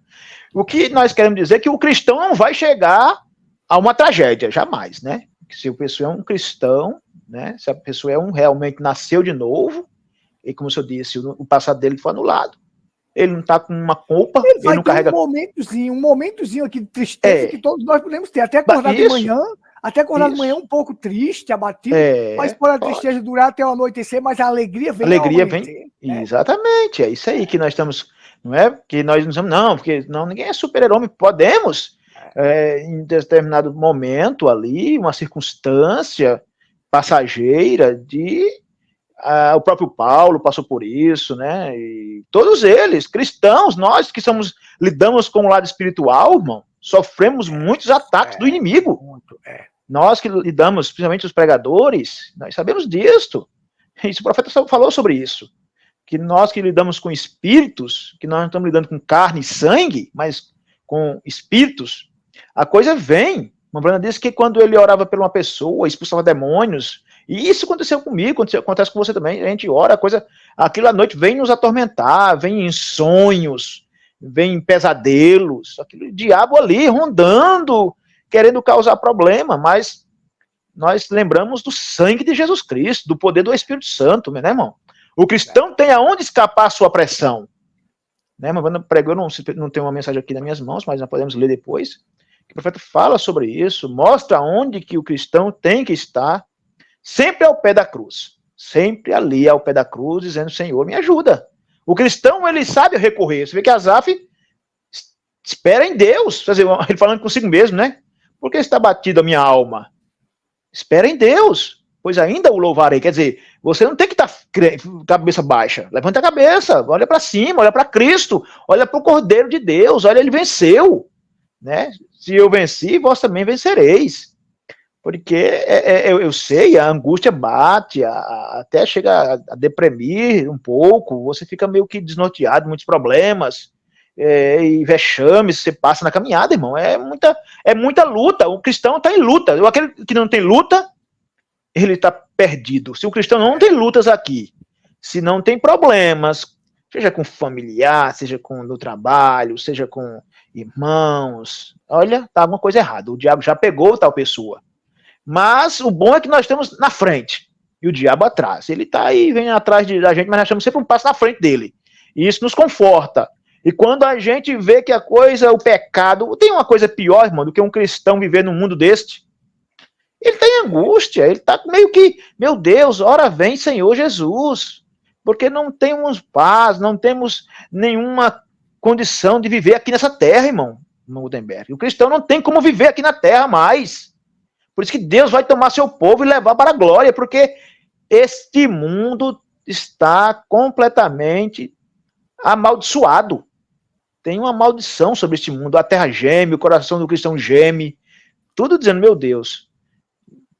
O que nós queremos dizer é que o cristão não vai chegar a uma tragédia, jamais, né? Se a pessoa é um cristão, né? Se a pessoa realmente nasceu de novo, e como eu disse, o passado dele foi anulado, ele não está com uma culpa, ele não carrega... um momentozinho aqui de tristeza que todos nós podemos ter, até acordar de manhã, um pouco triste, abatido, mas pode a tristeza durar até o anoitecer, mas a alegria vem. Né? Exatamente, é isso aí que nós estamos, não é? Que nós não somos, porque ninguém é super-herói, podemos, em determinado momento ali, uma circunstância passageira o próprio Paulo passou por isso, né? E todos eles, cristãos, nós que lidamos com o lado espiritual, irmão, sofremos muitos ataques do inimigo. Nós que lidamos, principalmente os pregadores, nós sabemos disso. Isso, o profeta falou sobre isso. Que nós que lidamos com espíritos, que nós não estamos lidando com carne e sangue, mas com espíritos, a coisa vem. Uma Brana disse que quando ele orava por uma pessoa, expulsava demônios, e isso aconteceu comigo, acontece com você também, a gente ora, aquilo à noite vem nos atormentar, vem em sonhos, vem em pesadelos, aquele diabo ali rondando, querendo causar problema, mas nós lembramos do sangue de Jesus Cristo, do poder do Espírito Santo, né, irmão? O cristão tem aonde escapar a sua pressão. Né, mas quando pregou, não tem uma mensagem aqui nas minhas mãos, mas nós podemos ler depois. O profeta fala sobre isso, mostra onde que o cristão tem que estar, sempre ao pé da cruz. Sempre ali ao pé da cruz, dizendo, Senhor, me ajuda. O cristão, ele sabe recorrer. Você vê que Asaf espera em Deus. Quer dizer, ele falando consigo mesmo, né? Por que está batida a minha alma? Espera em Deus, pois ainda o louvarei. Quer dizer, você não tem que estar cabeça baixa. Levanta a cabeça, olha para cima, olha para Cristo, olha para o Cordeiro de Deus, olha, ele venceu. Né? Se eu venci, vós também vencereis. Porque eu sei, a angústia bate, até chega a deprimir um pouco, você fica meio que desnorteado, muitos problemas, e vexames você passa na caminhada, irmão. É muita luta. O cristão está em luta. Aquele que não tem luta, ele está perdido. Se o cristão não tem lutas aqui, se não tem problemas, seja com familiar, seja no trabalho, seja com irmãos, olha, tá alguma coisa errada. O diabo já pegou tal pessoa. Mas o bom é que nós estamos na frente e o diabo atrás. Ele está aí, vem atrás da gente, mas nós estamos sempre um passo na frente dele. E isso nos conforta. E quando a gente vê que o pecado, tem uma coisa pior, irmão, do que um cristão viver num mundo deste. Ele tem angústia, ele está meio que, meu Deus, ora vem Senhor Jesus, porque não temos paz, não temos nenhuma condição de viver aqui nessa terra, irmão Gutenberg. O cristão não tem como viver aqui na terra mais. Por isso que Deus vai tomar seu povo e levar para a glória, porque este mundo está completamente amaldiçoado. Tem uma maldição sobre este mundo. A terra geme, o coração do cristão geme. Tudo dizendo, meu Deus,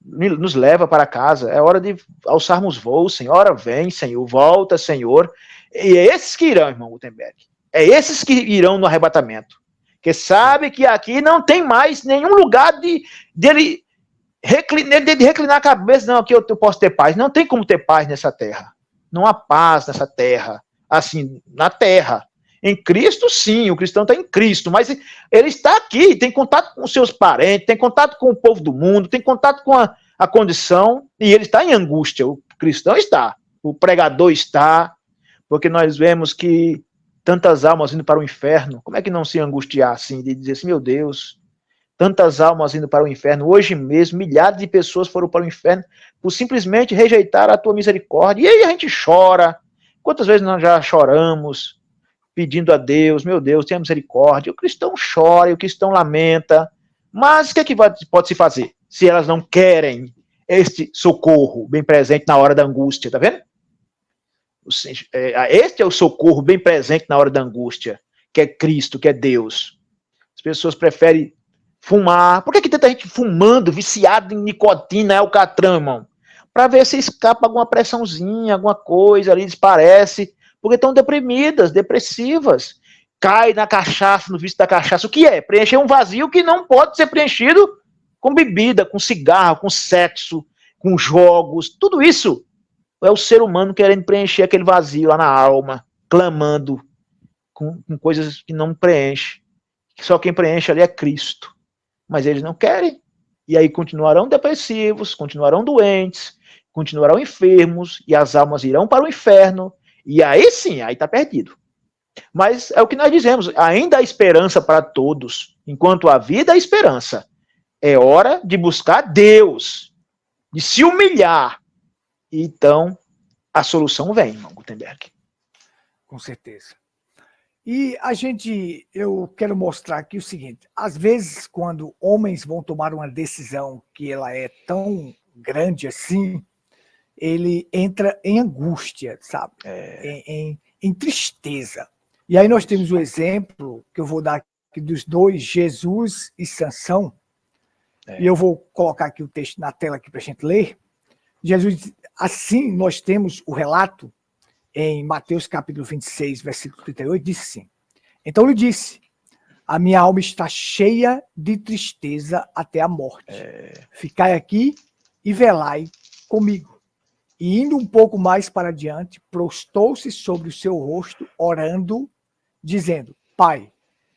nos leva para casa. É hora de alçarmos voo, Senhor. Ora, vem, Senhor. Volta, Senhor. E é esses que irão, irmão Gutenberg. É esses que irão no arrebatamento. Que sabe que aqui não tem mais nenhum lugar dele reclinar a cabeça. Não, aqui eu posso ter paz. Não tem como ter paz nessa terra. Não há paz nessa terra. Assim, na terra. Em Cristo, sim, o cristão está em Cristo, mas ele está aqui, tem contato com os seus parentes, tem contato com o povo do mundo, tem contato com a condição, e ele está em angústia. O cristão está, o pregador está, porque nós vemos que tantas almas indo para o inferno, como é que não se angustiar assim, de dizer assim, meu Deus, tantas almas indo para o inferno, hoje mesmo, milhares de pessoas foram para o inferno por simplesmente rejeitar a tua misericórdia, e aí a gente chora, quantas vezes nós já choramos, pedindo a Deus, meu Deus, tenha misericórdia. O cristão chora, o cristão lamenta, mas o que é que pode se fazer se elas não querem este socorro bem presente na hora da angústia, tá vendo? Este é o socorro bem presente na hora da angústia, que é Cristo, que é Deus. As pessoas preferem fumar. Por que tanta gente fumando, viciado em nicotina, alcatrão, irmão? Para ver se escapa alguma pressãozinha, alguma coisa ali, desparece, porque estão deprimidas, depressivas, cai na cachaça, no vício da cachaça. O que é? Preencher um vazio que não pode ser preenchido com bebida, com cigarro, com sexo, com jogos, tudo isso é o ser humano querendo preencher aquele vazio lá na alma, clamando com coisas que não preenche. Só quem preenche ali é Cristo. Mas eles não querem. E aí continuarão depressivos, continuarão doentes, continuarão enfermos, e as almas irão para o inferno. E aí sim, aí está perdido. Mas é o que nós dizemos, ainda há esperança para todos. Enquanto há vida, há esperança. É hora de buscar Deus, de se humilhar. Então, a solução vem, irmão Gutenberg. Com certeza. E eu quero mostrar aqui o seguinte, às vezes quando homens vão tomar uma decisão que ela é tão grande assim, ele entra em angústia, sabe? Em tristeza. E aí nós temos o exemplo que eu vou dar aqui dos dois, Jesus e Sansão. E eu vou colocar aqui o texto na tela aqui para a gente ler. Jesus, assim nós temos o relato em Mateus capítulo 26, versículo 38, diz assim, então ele disse, a minha alma está cheia de tristeza até a morte. Ficai aqui e velai comigo. E indo um pouco mais para diante, prostou-se sobre o seu rosto, orando, dizendo, Pai,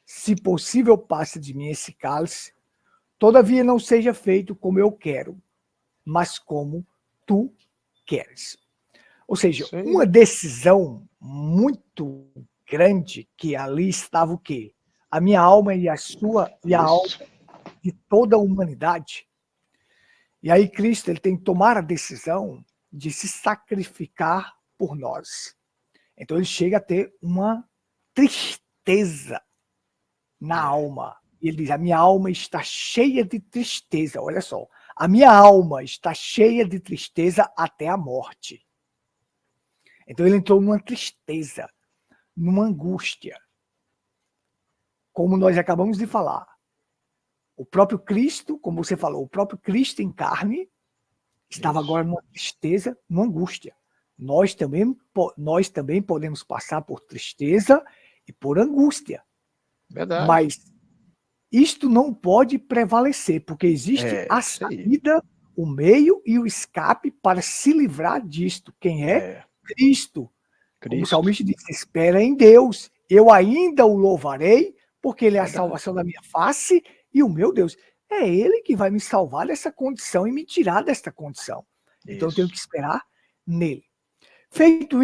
se possível passe de mim esse cálice, todavia não seja feito como eu quero, mas como tu queres. Ou seja, uma decisão muito grande, que ali estava o quê? A minha alma e a sua, e a alma de toda a humanidade. E aí Cristo ele tem que tomar a decisão de se sacrificar por nós. Então ele chega a ter uma tristeza na alma. E ele diz, a minha alma está cheia de tristeza. Olha só, a minha alma está cheia de tristeza até a morte. Então ele entrou numa tristeza, numa angústia. Como nós acabamos de falar, o próprio Cristo, como você falou, o próprio Cristo em carne, estava agora numa tristeza, numa angústia. Nós também podemos passar por tristeza e por angústia. Verdade. Mas isto não pode prevalecer, porque existe a saída, o meio e o escape para se livrar disto. Quem é? Cristo. Como o salmista disse, espera em Deus, eu ainda o louvarei, porque ele é a salvação da minha face e o meu Deus. É ele que vai me salvar dessa condição e me tirar desta condição. Então eu tenho que esperar nele. Feito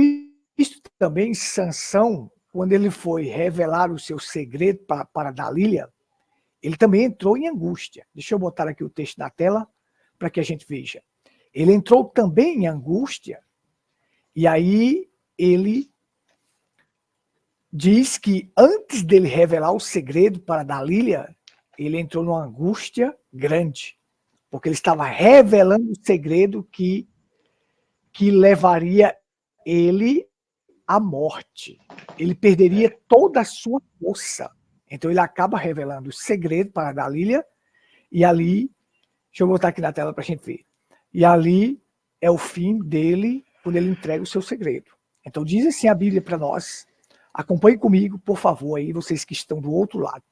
isso também, Sansão, quando ele foi revelar o seu segredo para Dalília, ele também entrou em angústia. Deixa eu botar aqui o texto na tela para que a gente veja. Ele entrou também em angústia. E aí ele diz que antes dele revelar o segredo para Dalília, ele entrou numa angústia grande, porque ele estava revelando o segredo que levaria ele à morte. Ele perderia toda a sua força. Então ele acaba revelando o segredo para Dalília, e ali, deixa eu botar aqui na tela para a gente ver. E ali é o fim dele, quando ele entrega o seu segredo. Então diz assim a Bíblia para nós. Acompanhe comigo, por favor, aí, vocês que estão do outro lado.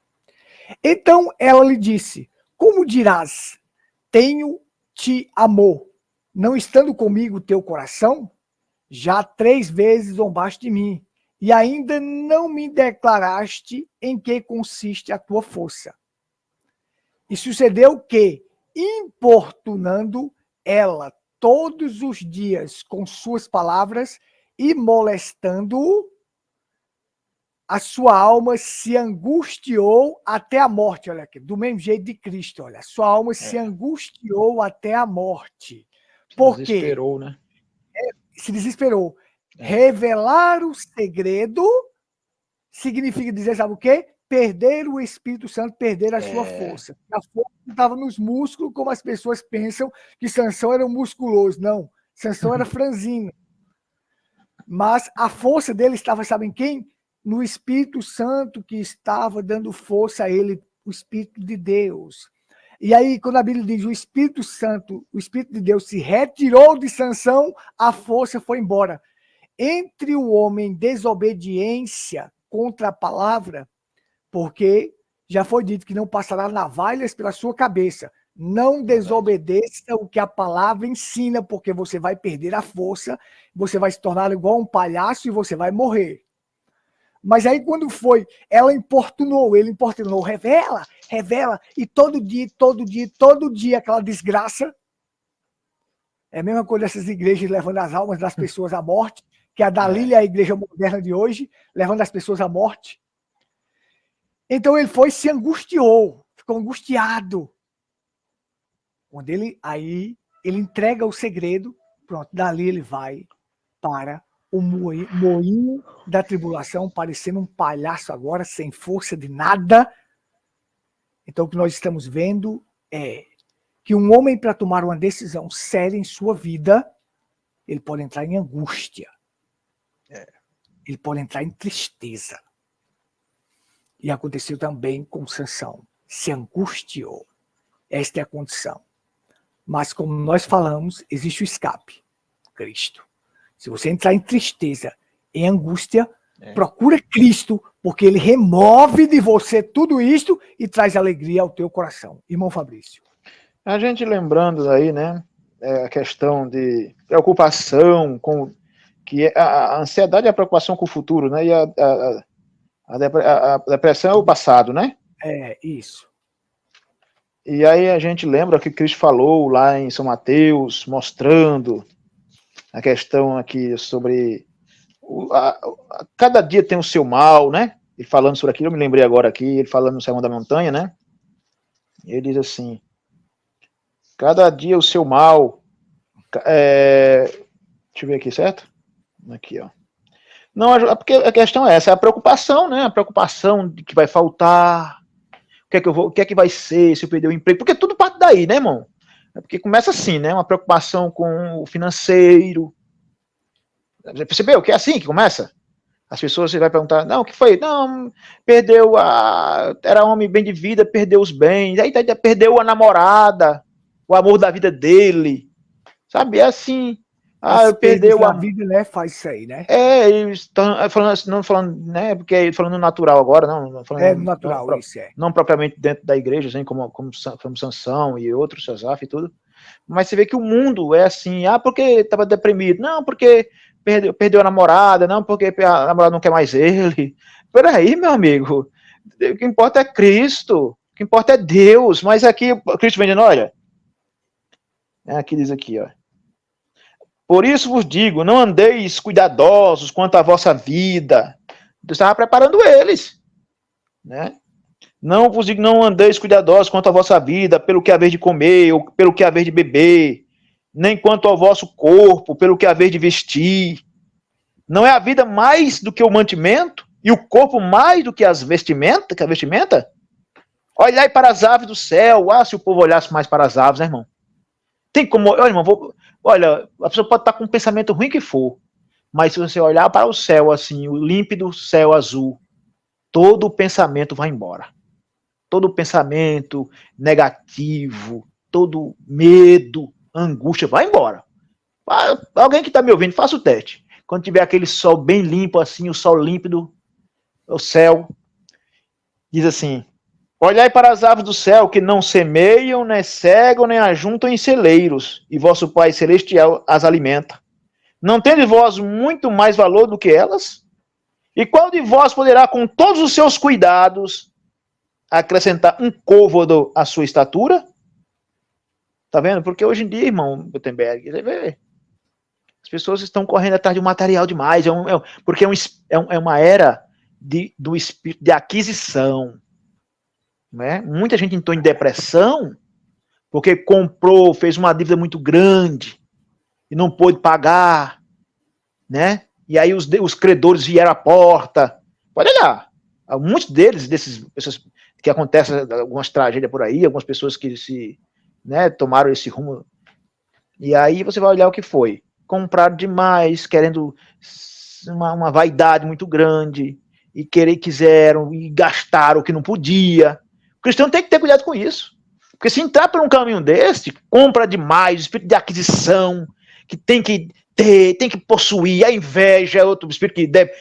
Então ela lhe disse: como dirás, tenho-te amor, não estando comigo o teu coração? Já 3 vezes zombaste de mim, e ainda não me declaraste em que consiste a tua força. E sucedeu que, importunando ela todos os dias com suas palavras e molestando-o, a sua alma se angustiou até a morte. Olha aqui, do mesmo jeito de Cristo, olha. Sua alma se angustiou até a morte. Por quê? Desesperou, né? Se desesperou. Revelar o segredo significa dizer, sabe o quê? Perder o Espírito Santo, perder a sua força. A força não estava nos músculos, como as pessoas pensam que Sansão era musculoso. Não, Sansão era franzino. Mas a força dele estava, sabem quem? No Espírito Santo, que estava dando força a ele, o Espírito de Deus. E aí, quando a Bíblia diz o Espírito Santo, o Espírito de Deus se retirou de Sansão, a força foi embora. Entre o homem desobediência contra a palavra, porque já foi dito que não passará navalhas pela sua cabeça. Não desobedeça o que a palavra ensina, porque você vai perder a força, você vai se tornar igual um palhaço e você vai morrer. Mas aí quando foi, ela importunou, ele importunou, revela, revela, e todo dia, aquela desgraça. É a mesma coisa dessas igrejas levando as almas das pessoas à morte, que a Dalília é a igreja moderna de hoje, levando as pessoas à morte. Então ele foi, se angustiou, ficou angustiado. Quando ele entrega o segredo, pronto, dali ele vai para o moinho da tribulação, parecendo um palhaço agora, sem força de nada. Então o que nós estamos vendo é que um homem, para tomar uma decisão séria em sua vida, ele pode entrar em angústia. Ele pode entrar em tristeza. E aconteceu também com Sansão. Se angustiou. Esta é a condição. Mas como nós falamos, existe o escape. Cristo. Se você entrar em tristeza, em angústia, procura Cristo, porque ele remove de você tudo isto e traz alegria ao teu coração. Irmão Fabrício. A gente lembrando aí, né, a questão de preocupação com que a ansiedade é a preocupação com o futuro, né, e a depressão é o passado, né? É, isso. E aí a gente lembra que Cristo falou lá em São Mateus, mostrando a questão aqui sobre cada dia tem o seu mal, né? E falando sobre aquilo, eu me lembrei agora aqui, ele falando no Sermão da Montanha, né? Ele diz assim, cada dia o seu mal, deixa eu ver aqui, certo? Aqui, ó. Não, porque a questão é essa, é a preocupação, né? A preocupação de que vai faltar, o que é que vai ser se eu perder o emprego, porque tudo parte daí, né, irmão? É porque começa assim, né? Uma preocupação com o financeiro. Já percebeu que é assim que começa? As pessoas, você vai perguntar, não, o que foi? Não, perdeu era homem bem de vida, perdeu os bens, aí perdeu a namorada, o amor da vida dele, sabe? É assim, perdeu a vida, né? Faz isso aí, né? Eles estão falando, não falando, né? Porque falando natural agora, não falando, natural, não, isso é. Não propriamente dentro da igreja, assim, como Sansão e outros, Sazaf e tudo. Mas você vê que o mundo é assim, porque estava deprimido, não, porque perdeu a namorada, não, porque a namorada não quer mais ele. Peraí, meu amigo, o que importa é Cristo, o que importa é Deus, mas aqui, Cristo vem dizendo, olha, aqui diz aqui, ó. Por isso vos digo, não andeis cuidadosos quanto à vossa vida. Deus estava preparando eles, né? Não vos digo, não andeis cuidadosos quanto à vossa vida, pelo que haver de comer, ou pelo que haver de beber, nem quanto ao vosso corpo, pelo que haver de vestir. Não é a vida mais do que o mantimento, e o corpo mais do que a vestimenta? Olhai para as aves do céu. Se o povo olhasse mais para as aves, né, irmão? Tem como, olha, irmão, olha, a pessoa pode estar com um pensamento ruim que for, mas se você olhar para o céu, assim, o límpido céu azul, todo o pensamento vai embora. Todo o pensamento negativo, todo medo, angústia, vai embora. Alguém que está me ouvindo, faça o teste. Quando tiver aquele sol bem limpo, assim, o sol límpido, o céu, diz assim: olhai para as aves do céu, que não semeiam, nem cegam, nem ajuntam em celeiros, e vosso Pai Celestial as alimenta. Não tendes vós muito mais valor do que elas? E qual de vós poderá, com todos os seus cuidados, acrescentar um côvado à sua estatura? Tá vendo? Porque hoje em dia, irmão Gutenberg, as pessoas estão correndo atrás de um material demais, porque é uma era do espírito de aquisição. Né? Muita gente entrou em depressão porque comprou, fez uma dívida muito grande e não pôde pagar, né? E aí os credores vieram à porta. Pode olhar, muitos deles, que acontecem algumas tragédias por aí, algumas pessoas que tomaram esse rumo. E aí você vai olhar o que foi. Compraram demais, querendo uma vaidade muito grande, e quiseram, e gastaram o que não podia. O cristão tem que ter cuidado com isso. Porque se entrar por um caminho desse, compra demais, espírito de aquisição, que tem que ter, tem que possuir, a inveja é outro espírito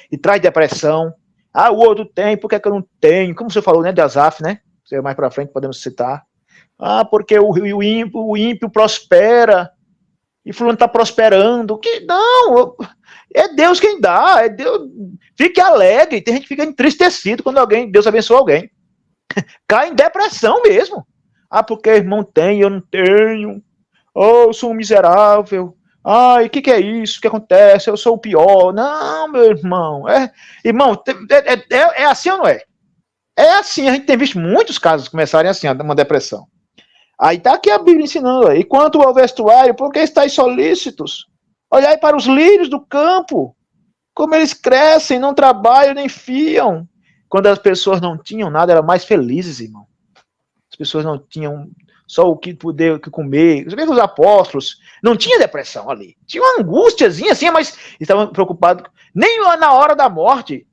que traz depressão. Ah, o outro tem, por que eu não tenho? Como você falou, né, de Asaf, né? Mais para frente podemos citar. Ah, porque o ímpio prospera, e fulano está prosperando. Que não, é Deus quem dá, é Deus. Fique alegre, tem gente que fica entristecido quando Deus abençoa alguém. Cai em depressão mesmo. Ah, porque o irmão tem, eu não tenho. Oh, eu sou um miserável. Ai, o que é isso? O que acontece? Eu sou o pior. Não, meu irmão. Irmão, é assim ou não é? É assim, a gente tem visto muitos casos começarem assim, uma depressão. Aí está aqui a Bíblia ensinando. E quanto ao vestuário, por que estáis solícitos? Olhai para os lírios do campo, como eles crescem, não trabalham, nem fiam. Quando as pessoas não tinham nada, eram mais felizes, irmão. As pessoas não tinham só o que poder comer. Você vê que os apóstolos não tinham depressão ali. Tinha uma angústiazinha assim, mas estavam preocupados. Nem na hora da morte.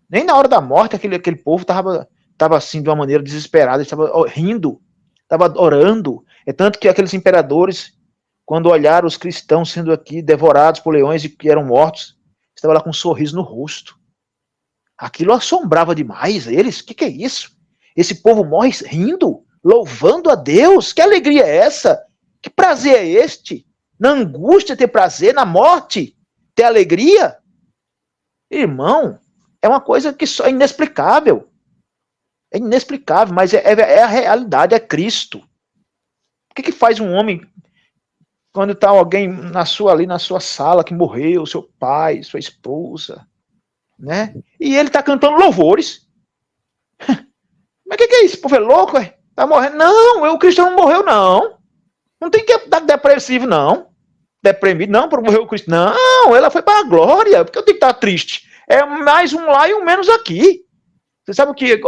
Nem na hora da morte aquele povo estava assim de uma maneira desesperada. Estava rindo. Estava orando. É tanto que aqueles imperadores, quando olharam os cristãos sendo aqui devorados por leões e que eram mortos, estavam lá com um sorriso no rosto. Aquilo assombrava demais eles. O que é isso? Esse povo morre rindo, louvando a Deus. Que alegria é essa? Que prazer é este? Na angústia ter prazer, na morte ter alegria? Irmão, é uma coisa que só é inexplicável. É inexplicável, mas é a realidade, é Cristo. O que faz um homem quando está alguém ali na sua sala que morreu, seu pai, sua esposa, né? E ele está cantando louvores. Mas o que é isso? O povo é louco, é? Tá morrendo? Não, o cristão não morreu, não. Não tem que estar depressivo, não. Deprimido, não, por morrer o cristão. Não, ela foi para a glória. Porque eu tenho que estar triste. É mais um lá e um menos aqui. Você sabe que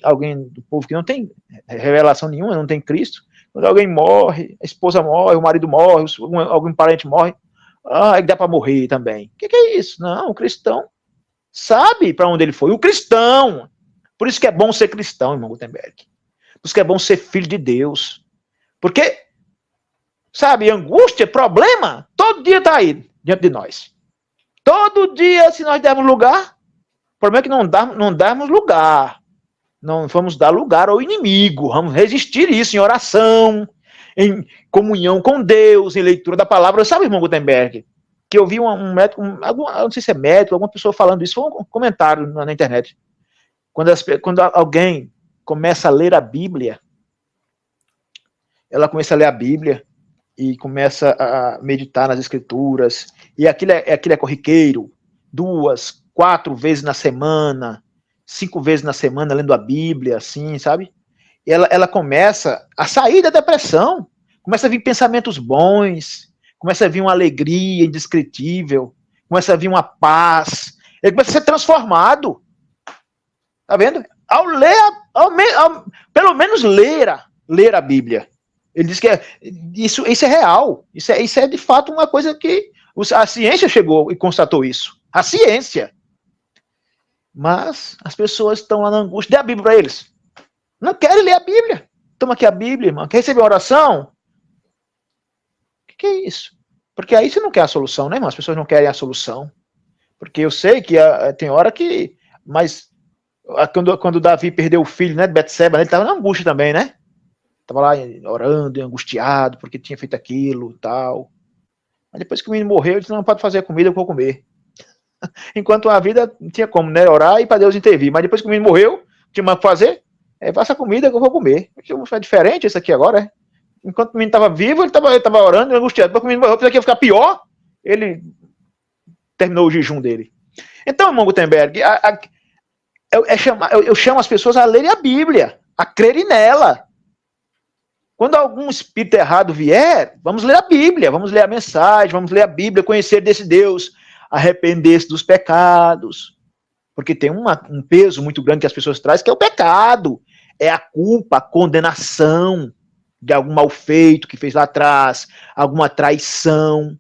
alguém do povo que não tem revelação nenhuma, não tem Cristo, quando alguém morre, a esposa morre, o marido morre, algum parente morre, dá para morrer também. O que é isso? Não, o cristão sabe para onde ele foi. O cristão. Por isso que é bom ser cristão, irmão Gutenberg. Por isso que é bom ser filho de Deus. Porque, sabe, angústia, problema, todo dia está aí diante de nós. Todo dia, se nós dermos lugar, o problema é que não damos lugar. Não vamos dar lugar ao inimigo. Vamos resistir isso em oração, em comunhão com Deus, em leitura da palavra. Sabe, irmão Gutenberg, que eu vi um médico, não sei se é médico, alguma pessoa falando isso, foi um comentário na internet. Quando alguém começa a ler a Bíblia, ela começa a ler a Bíblia e começa a meditar nas Escrituras, e aquilo é corriqueiro, 2, 4 vezes na semana, 5 vezes na semana lendo a Bíblia, assim, sabe? E ela começa a sair da depressão, começa a vir pensamentos bons, começa a vir uma alegria indescritível, começa a vir uma paz, ele começa a ser transformado. Tá vendo? Ao ler, pelo menos ler a Bíblia. Ele diz que isso é real. Isso é de fato uma coisa que a ciência chegou e constatou isso. A ciência. Mas as pessoas estão lá na angústia. Dê a Bíblia para eles. Não querem ler a Bíblia. Toma aqui a Bíblia, irmão. Quer receber uma oração? Que é isso? Porque aí você não quer a solução, né, irmão? As pessoas não querem a solução. Porque eu sei que tem hora que... Mas quando Davi perdeu o filho, né, de Betseba, ele estava na angústia também, né? Estava lá orando, angustiado, porque tinha feito aquilo e tal. Mas depois que o menino morreu, ele disse, não pode fazer comida, eu vou comer. Enquanto a vida não tinha como, né? Orar e para Deus intervir. Mas depois que o menino morreu, tinha mais o que fazer. Faça comida que eu vou comer. É diferente isso aqui agora, é? Enquanto o menino estava vivo, ele estava orando, angustiado. Depois que o menino morreu, isso aqui ia ficar pior. Ele terminou o jejum dele. Então, irmão Gutenberg, eu chamo as pessoas a lerem a Bíblia, a crerem nela. Quando algum espírito errado vier, vamos ler a Bíblia, vamos ler a mensagem, vamos ler a Bíblia, conhecer desse Deus, arrepender-se dos pecados. Porque tem um peso muito grande que as pessoas trazem, que é o pecado. É a culpa, a condenação de algum mal feito que fez lá atrás, alguma traição,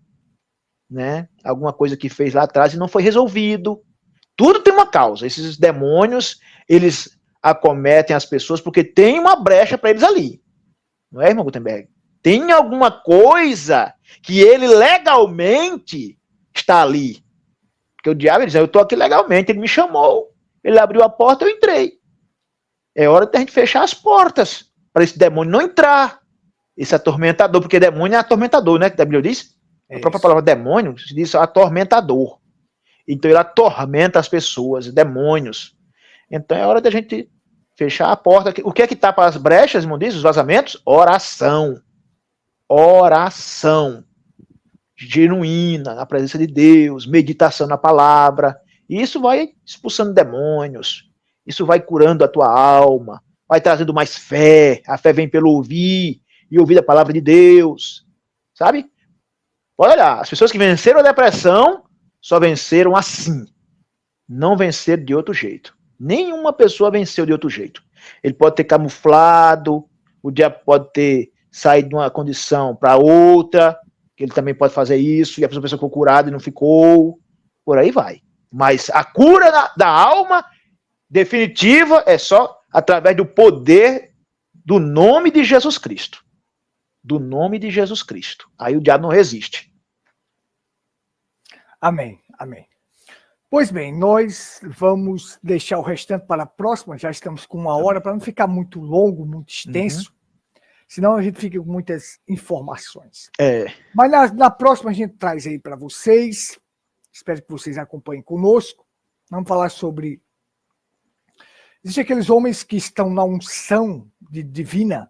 né? Alguma coisa que fez lá atrás e não foi resolvido. Tudo tem uma causa. Esses demônios, eles acometem as pessoas porque tem uma brecha para eles ali. Não é, irmão Gutenberg? Tem alguma coisa que ele legalmente está ali. Porque o diabo, ele diz, eu estou aqui legalmente, ele me chamou, ele abriu a porta, eu entrei. É hora de a gente fechar as portas para esse demônio não entrar. Esse atormentador, porque demônio é atormentador, né? Que a Bíblia diz. A própria palavra demônio se diz atormentador. Então ele atormenta as pessoas, demônios. Então é hora da gente fechar a porta. O que é que tapa as brechas, irmão, diz, os vazamentos? Oração. Oração. Genuína, na presença de Deus, meditação na palavra. E isso vai expulsando demônios. Isso vai curando a tua alma. Vai trazendo mais fé. A fé vem pelo ouvir e ouvir a palavra de Deus. Sabe? Pode olhar. As pessoas que venceram a depressão só venceram assim. Não venceram de outro jeito. Nenhuma pessoa venceu de outro jeito. Ele pode ter camuflado, o diabo pode ter saído de uma condição para outra, que ele também pode fazer isso, e a pessoa ficou curada e não ficou. Por aí vai. Mas a cura da alma definitiva é só através do poder do nome de Jesus Cristo. Do nome de Jesus Cristo. Aí o diabo não resiste. Amém, amém. Pois bem, nós vamos deixar o restante para a próxima, já estamos com 1 hora, para não ficar muito longo, muito extenso, senão a gente fica com muitas informações. Mas na próxima a gente traz aí para vocês, espero que vocês acompanhem conosco, vamos falar sobre... Existem aqueles homens que estão na unção divina,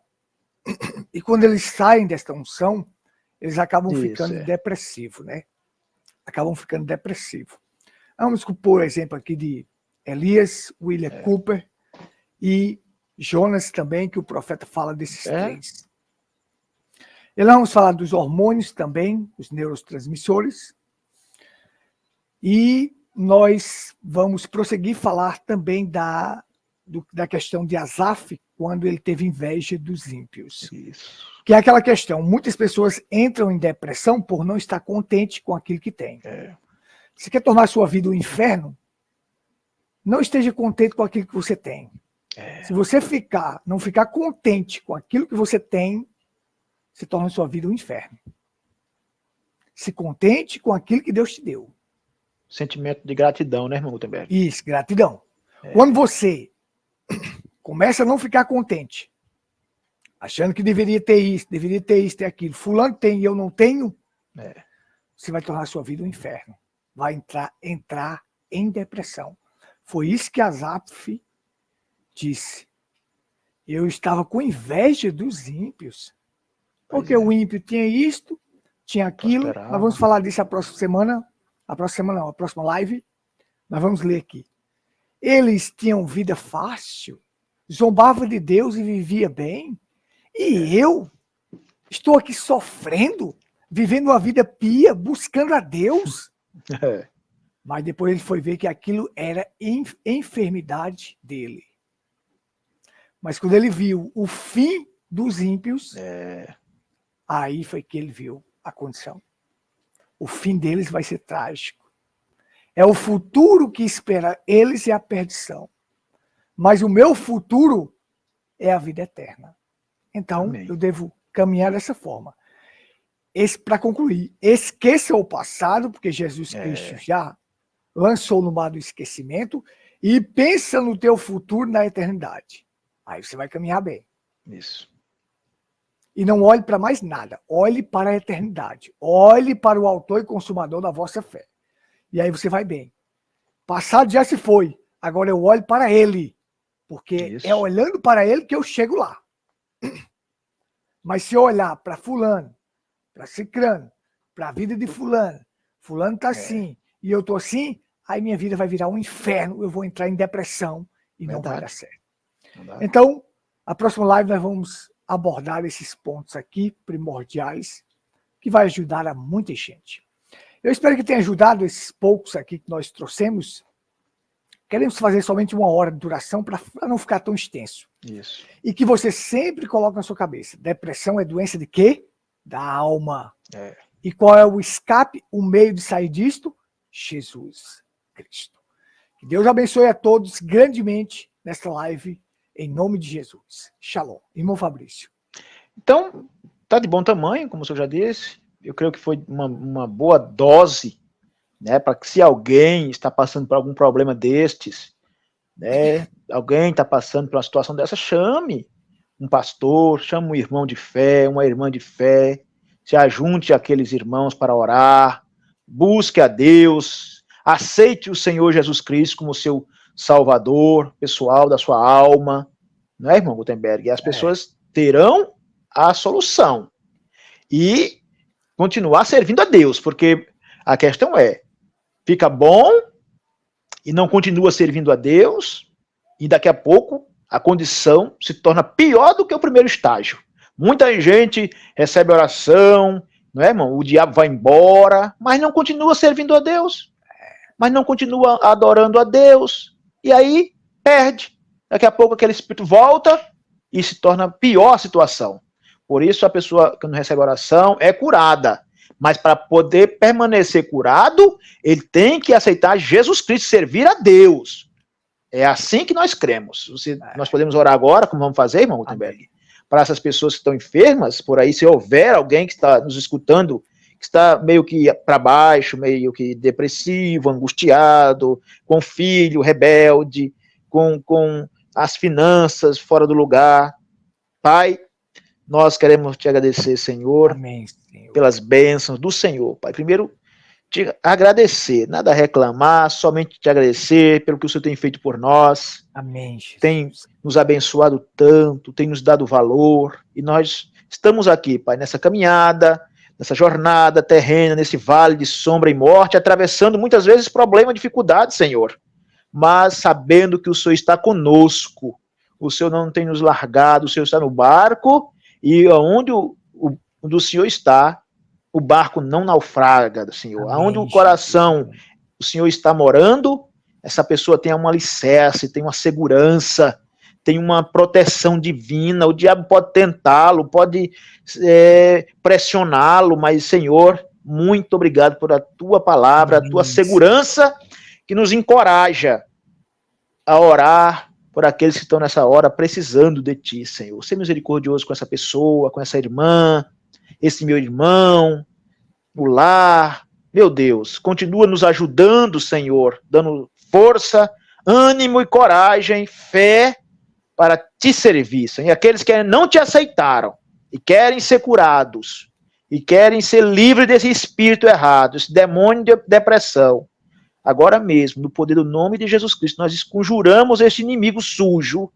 e quando eles saem desta unção, eles acabam ficando depressivos, né? Acabam ficando depressivos. Vamos por exemplo aqui de Elias, William Cooper e Jonas também, que o profeta fala desses três. E lá vamos falar dos hormônios também, os neurotransmissores. E nós vamos prosseguir falar também da questão de Asaf, quando ele teve inveja dos ímpios. Isso. Que é aquela questão, muitas pessoas entram em depressão por não estar contente com aquilo que tem. Você quer tornar a sua vida um inferno? Não esteja contente com aquilo que você tem. Se você não ficar contente com aquilo que você tem, você torna a sua vida um inferno. Se contente com aquilo que Deus te deu. Sentimento de gratidão, né, irmão Gutenberg? Isso, gratidão. Quando você começa a não ficar contente, achando que deveria ter isso, ter aquilo, fulano tem e eu não tenho, você vai tornar a sua vida um inferno. Vai entrar em depressão. Foi isso que Asaf disse. Eu estava com inveja dos ímpios. Porque o ímpio tinha isto, tinha aquilo. Nós vamos falar disso a próxima semana. A próxima live. Nós vamos ler aqui. Eles tinham vida fácil, zombavam de Deus e vivia bem. E eu estou aqui sofrendo, vivendo uma vida pia, buscando a Deus. Mas depois ele foi ver que aquilo era enfermidade dele. Mas quando ele viu o fim dos ímpios, aí foi que ele viu a condição. O fim deles vai ser trágico. É o futuro que espera eles e a perdição. Mas o meu futuro é a vida eterna. Então, eu devo caminhar dessa forma. para concluir, esqueça o passado, porque Jesus Cristo já lançou no mar do esquecimento, e pensa no teu futuro na eternidade. Aí você vai caminhar bem. Isso. E não olhe para mais nada. Olhe para a eternidade. Olhe para o autor e consumador da vossa fé. E aí você vai bem. Passado já se foi. Agora eu olho para ele. Porque é olhando para ele que eu chego lá. Mas se eu olhar para fulano, para cicrano, para a vida de fulano, fulano está assim, e eu estou assim, aí minha vida vai virar um inferno, eu vou entrar em depressão e não vai dar certo. Então, a próxima live nós vamos abordar esses pontos aqui, primordiais, que vai ajudar a muita gente. Eu espero que tenha ajudado esses poucos aqui que nós trouxemos. Queremos fazer somente 1 hora de duração para não ficar tão extenso. Isso. E que você sempre coloque na sua cabeça, depressão é doença de quê? Da alma. E qual é o escape, o meio de sair disto? Jesus Cristo. Que Deus abençoe a todos grandemente nesta live, em nome de Jesus. Shalom. Irmão Fabrício. Então, tá de bom tamanho, como o senhor já disse. Eu creio que foi uma boa dose, né, para que se alguém está passando por algum problema destes, né, alguém está passando por uma situação dessa, chame um pastor, chame um irmão de fé, uma irmã de fé, se ajunte àqueles irmãos para orar, busque a Deus, aceite o Senhor Jesus Cristo como seu Salvador pessoal da sua alma, não é, irmão Gutenberg? E as pessoas terão a solução e continuar servindo a Deus, porque a questão é, fica bom e não continua servindo a Deus, e daqui a pouco a condição se torna pior do que o primeiro estágio. Muita gente recebe oração, não é, irmão? O diabo vai embora, mas não continua servindo a Deus, mas não continua adorando a Deus, e aí perde. Daqui a pouco aquele espírito volta e se torna pior a situação. Por isso a pessoa que não recebe oração é curada. Mas para poder permanecer curado, ele tem que aceitar Jesus Cristo, servir a Deus. É assim que nós cremos. Nós podemos orar agora, como vamos fazer, irmão Gutenberg? Para essas pessoas que estão enfermas, por aí, se houver alguém que está nos escutando, que está meio que para baixo, meio que depressivo, angustiado, com filho rebelde, com as finanças fora do lugar. Pai, nós queremos te agradecer, Senhor, Amém, Senhor, pelas bênçãos do Senhor, Pai. Primeiro, te agradecer, nada a reclamar, somente te agradecer pelo que o Senhor tem feito por nós. Amém, Jesus. Tem nos abençoado tanto, tem nos dado valor, e nós estamos aqui, Pai, nessa caminhada, nessa jornada terrena, nesse vale de sombra e morte, atravessando muitas vezes problemas, dificuldades, Senhor, mas sabendo que o Senhor está conosco, o Senhor não tem nos largado, o Senhor está no barco, e onde o Senhor está, o barco não naufraga, Senhor. Amém, aonde o coração, o Senhor está morando, essa pessoa tem um alicerce, tem uma segurança, tem uma proteção divina. O diabo pode tentá-lo, pode pressioná-lo, mas, Senhor, muito obrigado por a tua palavra, a tua segurança, que nos encoraja a orar por aqueles que estão nessa hora precisando de ti, Senhor. Ser misericordioso com essa pessoa, com essa irmã, esse meu irmão, o lar. Meu Deus, continua nos ajudando, Senhor, dando força, ânimo e coragem, fé para te servir, Senhor. E aqueles que não te aceitaram e querem ser curados e querem ser livres desse espírito errado, esse demônio de depressão, agora mesmo, no poder do nome de Jesus Cristo, nós conjuramos este inimigo sujo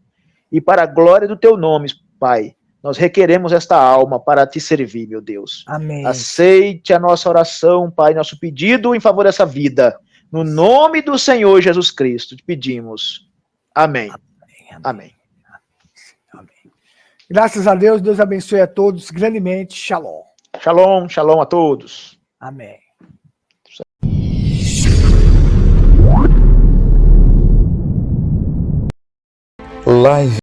e para a glória do teu nome, Pai, nós requeremos esta alma para te servir, meu Deus. Amém. Aceite a nossa oração, Pai, nosso pedido em favor dessa vida. No nome do Senhor Jesus Cristo, te pedimos. Amém. Amém. Amém. Graças a Deus, Deus abençoe a todos grandemente. Shalom. Shalom, shalom a todos. Amém. Live